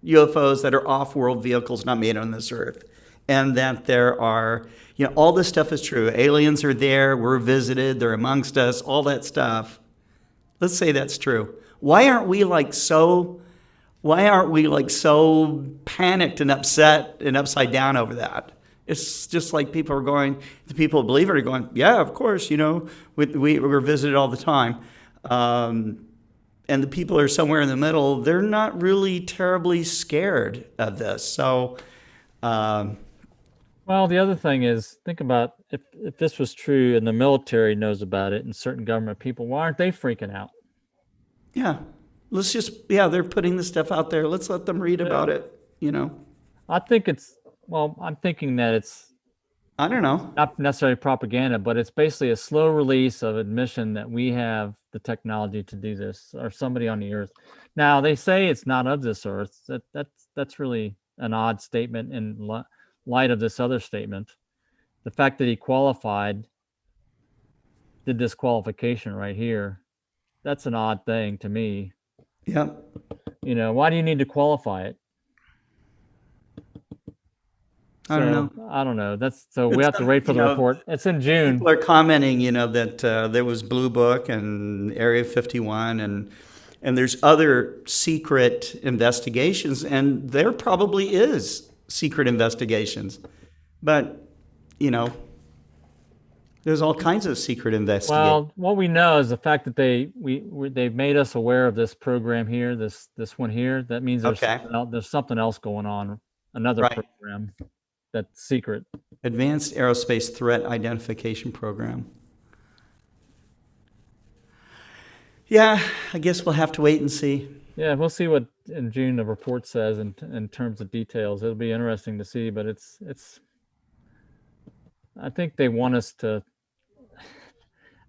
UFOs that are off-world vehicles not made on this earth. And that there are, all this stuff is true. Aliens are there. We're visited. They're amongst us. All that stuff. Let's say that's true. Why aren't we so panicked and upset and upside down over that? It's just like the people who believe it are going, yeah, of course, we're visited all the time. And the people are somewhere in the middle. They're not really terribly scared of this. So, well, the other thing is, think about if this was true and the military knows about it and certain government people, why aren't they freaking out? Yeah. They're putting the stuff out there. Let's let them read about it, I think I'm thinking that it's, I don't know, not necessarily propaganda, but it's basically a slow release of admission that we have the technology to do this, or somebody on the earth. Now, they say it's not of this earth. That's really an odd statement in light of this other statement. The fact that he did this qualification right here, that's an odd thing to me. Yeah. Why do you need to qualify it? I don't know. I don't know. We have to wait for the report. It's in June. People are commenting, that there was Blue Book and Area 51 and there's other secret investigations, and there probably is secret investigations. But, there's all kinds of secret investigations. Well, what we know is the fact that they've made us aware of this program here, this one here. That means there's something else going on, another program that's secret. Advanced Aerospace Threat Identification Program. Yeah, I guess we'll have to wait and see. Yeah, we'll see what in June the report says in terms of details. It'll be interesting to see, but it's I think they want us to,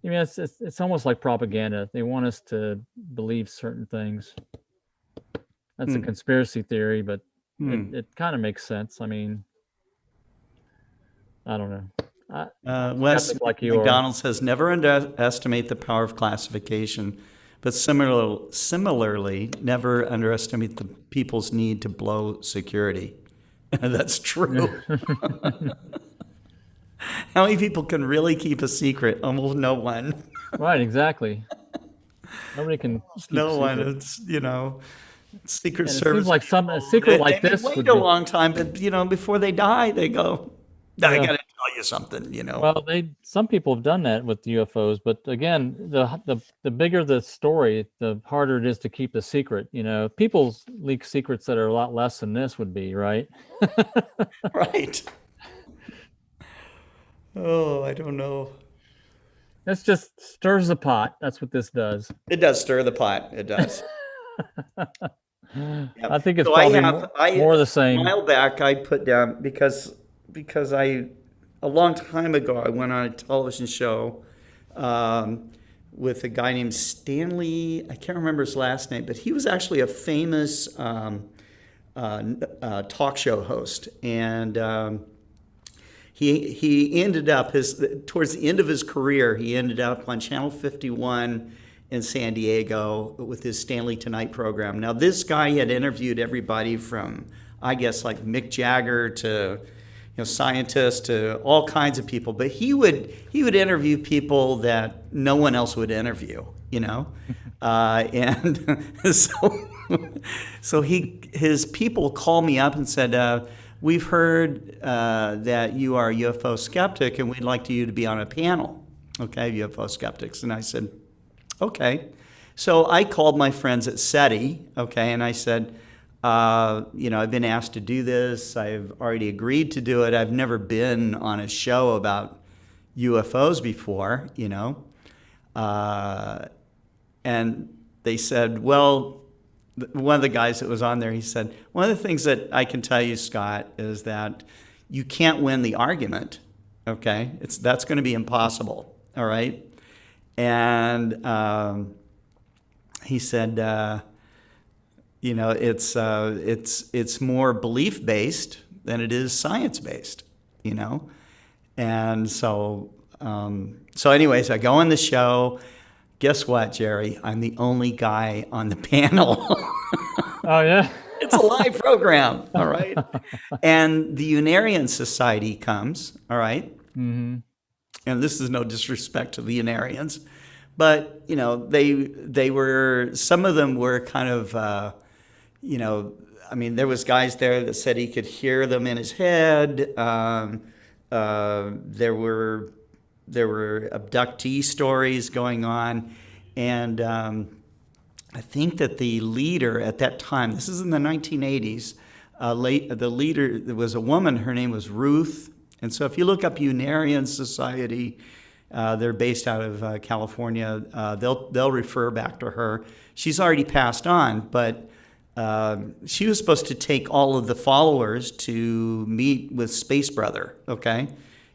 it's almost like propaganda. They want us to believe certain things. That's a conspiracy theory, but it kind of makes sense. I mean, I don't know. Wes like you McDonald says, never underestimate the power of classification, but similarly, never underestimate the people's need to blow security. That's true. How many people can really keep a secret? Almost no one. Right, exactly. Nobody can. No one. It's, Secret And it Service. seems like a secret like this They would wait a be, long time, but before they die, they go, I got to tell you something, you know. Well, some people have done that with UFOs, but again, the bigger the story, the harder it is to keep a secret. You know, people leak secrets that are a lot less than this would be, right? Right. Oh, I don't know. This just stirs the pot. That's what this does. It does stir the pot. It does. I think it's So probably more the a same. while back, I put down because a long time ago, I went on a television show with a guy named Stanley. I can't remember his last name, but he was actually a famous talk show host, and he ended up towards the end of his career, he ended up on Channel 51 in San Diego with his Stanley Tonight program. Now, this guy had interviewed everybody from, I guess, like Mick Jagger to scientists to all kinds of people, but he would interview people that no one else would interview, and so his people called me up and said, we've heard that you are a UFO skeptic, and we'd like you to be on a panel, okay, UFO skeptics. And I said, okay. So I called my friends at SETI, okay, and I said, I've been asked to do this. I've already agreed to do it. I've never been on a show about UFOs before, and they said, well, one of the guys that was on there, he said, one of the things that I can tell you, Scott, is that you can't win the argument, okay? That's going to be impossible, all right? And he said, it's more belief-based than it is science-based, And so anyways, I go on the show. Guess what, Jerry? I'm the only guy on the panel. Oh, yeah? It's a live program, all right? And the Unarian Society comes, all right? Mm-hmm. And this is no disrespect to the Unarians, but, they were, some of them were kind of, there was guys there that said he could hear them in his head. There were abductee stories going on, and I think that the leader at that time, this is in the 1980s, the leader, there was a woman, her name was Ruth, and so if you look up Unarian Society, they're based out of California, they'll refer back to her. She's already passed on, but she was supposed to take all of the followers to meet with Space Brother, okay?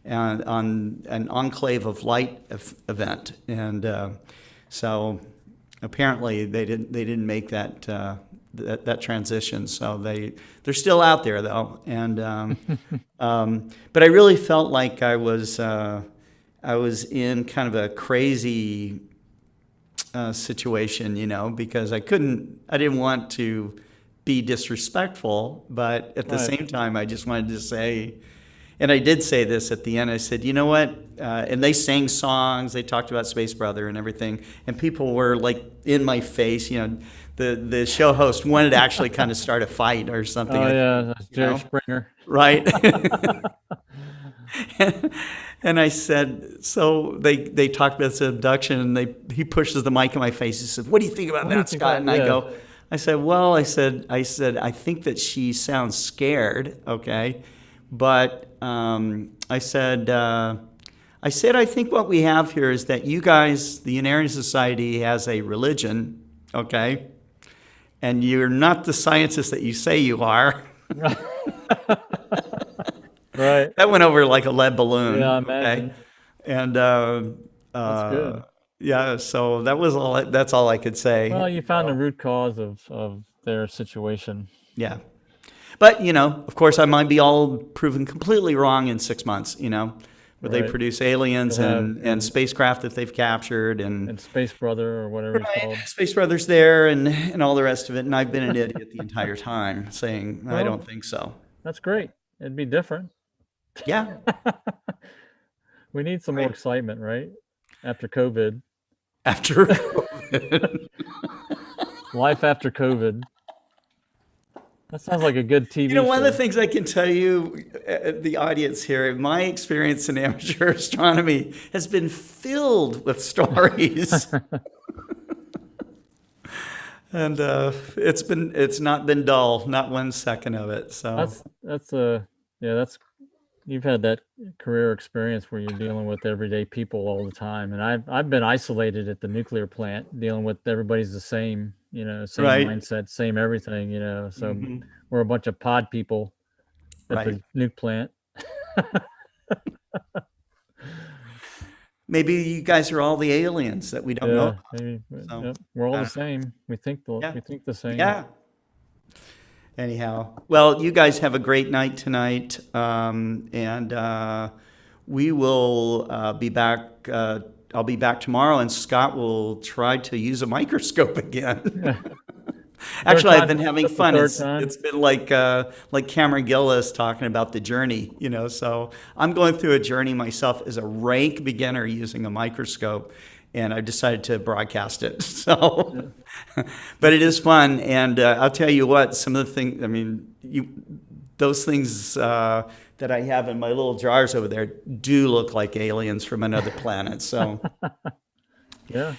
On an Enclave of Light event, and so apparently they didn't make that transition. So they're still out there though, and but I really felt like I was in kind of a crazy situation, because I didn't want to be disrespectful, but at the same time I just wanted to say. And I did say this at the end. I said, you know what? And they sang songs. They talked about Space Brother and everything. And people were like in my face. The show host wanted to actually kind of start a fight or something. Oh, yeah, that's Jerry Springer. Right. And I said, so they talked about this abduction, and he pushes the mic in my face. He said, what do you think about that, Scott? And I said, I think that she sounds scared, okay? But I said, I think what we have here is that you guys, the Unarian Society, has a religion, okay? And you're not the scientists that you say you are. Right. That went over like a lead balloon. Yeah, I imagine. Okay? And that's good. Yeah, so that's all I could say. Well, you found the root cause of their situation. Yeah. But, of course, I might be all proven completely wrong in 6 months, where they produce aliens and spacecraft that they've captured. And Space Brother or whatever it's called. Space Brother's there and all the rest of it. And I've been an idiot the entire time saying, I don't think so. That's great. It'd be different. Yeah. We need some more excitement, right? After COVID. After COVID. Life after COVID. That sounds like a good TV You know, one of the show. things I can tell you, the audience here, my experience in amateur astronomy has been filled with stories. And it's not been dull, not 1 second of it. So That's you've had that career experience where you're dealing with everyday people all the time. And I've been isolated at the nuclear plant dealing with everybody's the same, same right, mindset, same everything, So we're a bunch of pod people at right. the nuke plant. Maybe you guys are all the aliens that we don't know Yeah, about. maybe. So Yep, we're all I the don't same. We think yeah, the same. yeah. Anyhow, well, you guys have a great night tonight, and we will be back. I'll be back tomorrow, and Scott will try to use a microscope again. Actually, I've been having That's the fun. third It's time. it's been like Cameron Gillis talking about the journey, So I'm going through a journey myself as a rank beginner using a microscope, and I decided to broadcast it. So, but it is fun, and I'll tell you what. Some of the things, I mean, those things that I have in my little jars over there do look like aliens from another planet. So, Yeah.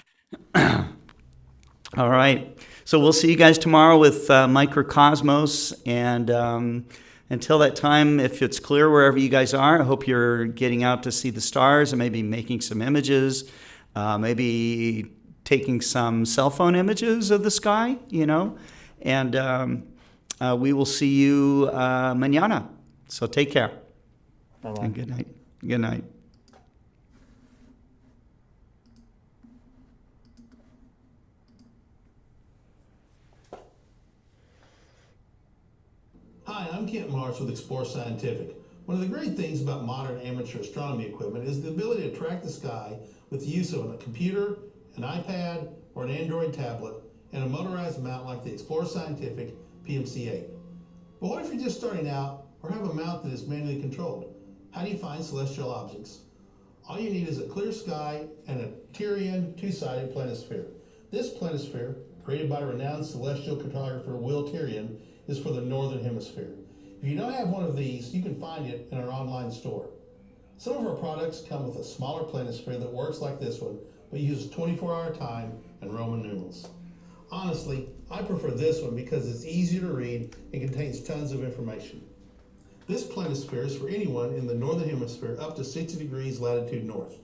all right. So we'll see you guys tomorrow with Microcosmos. And until that time, if it's clear wherever you guys are, I hope you're getting out to see the stars and maybe making some images, maybe taking some cell phone images of the sky, And we will see you mañana. So take care. Bye-bye. And good night. Good night. Hi, I'm Kent Marsh with Explore Scientific. One of the great things about modern amateur astronomy equipment is the ability to track the sky with the use of a computer, an iPad, or an Android tablet, and a motorized mount like the Explore Scientific PMC-8. But what if you're just starting out or have a mount that is manually controlled? How do you find celestial objects? All you need is a clear sky and a Tyrian two-sided planisphere. This planisphere, created by renowned celestial cartographer Will Tyrian, is for the northern hemisphere. If you don't have one of these, you can find it in our online store. Some of our products come with a smaller planisphere that works like this one, but uses 24-hour time and Roman numerals. Honestly, I prefer this one because it's easier to read and contains tons of information. This planisphere is for anyone in the northern hemisphere up to 60 degrees latitude north.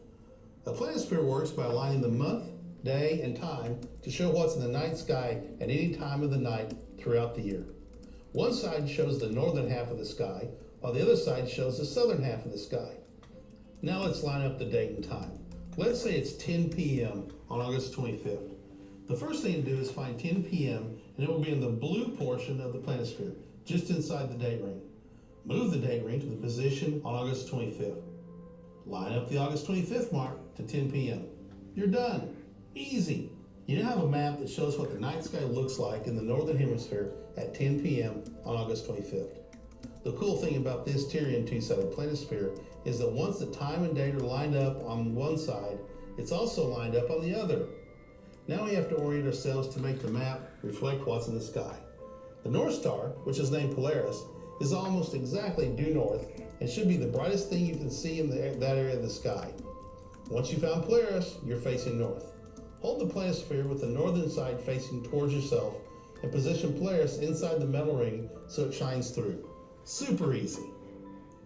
A planisphere works by aligning the month, day, and time to show what's in the night sky at any time of the night throughout the year. One side shows the northern half of the sky, while the other side shows the southern half of the sky. Now let's line up the date and time. Let's say it's 10 p.m. on August 25th. The first thing to do is find 10 p.m. and it will be in the blue portion of the planisphere, just inside the date ring. Move the date ring to the position on August 25th. Line up the August 25th mark to 10 p.m. You're done. Easy. You now have a map that shows what the night sky looks like in the northern hemisphere at 10 p.m. on August 25th. The cool thing about this Tyrian two-sided planisphere is that once the time and date are lined up on one side, it's also lined up on the other. Now we have to orient ourselves to make the map reflect what's in the sky. The North Star, which is named Polaris, is almost exactly due north and should be the brightest thing you can see in that area of the sky. Once you found Polaris, you're facing north. Hold the planisphere with the northern side facing towards yourself and position Polaris inside the metal ring so it shines through. Super easy.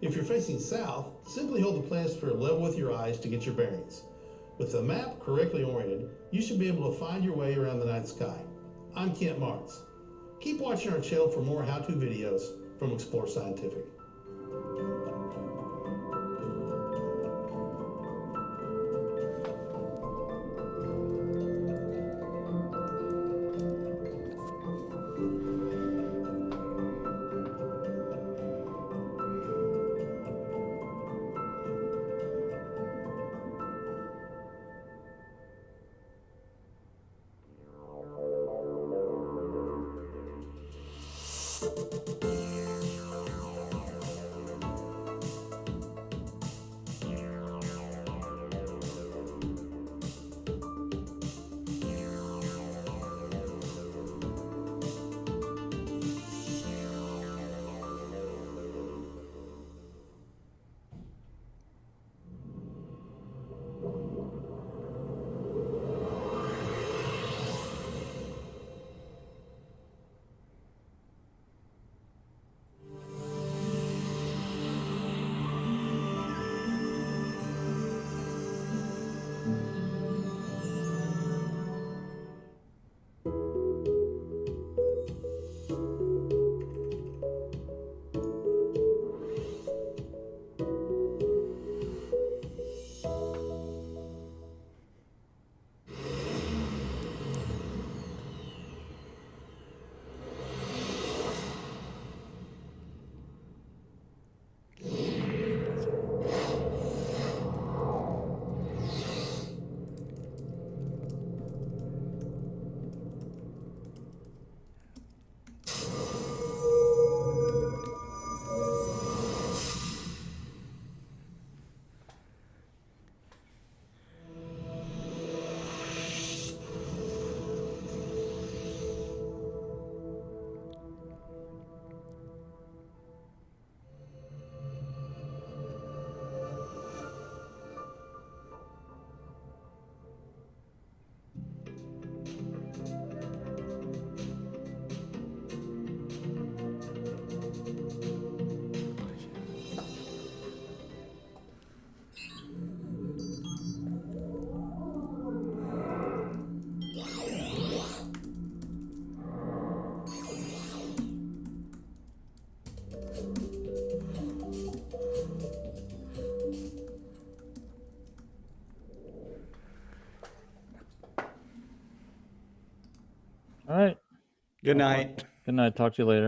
If you're facing south, simply hold the planisphere level with your eyes to get your bearings. With the map correctly oriented, you should be able to find your way around the night sky. I'm Kent Martz. Keep watching our channel for more how-to videos from Explore Scientific. All right. Good night. Good night. Talk to you later.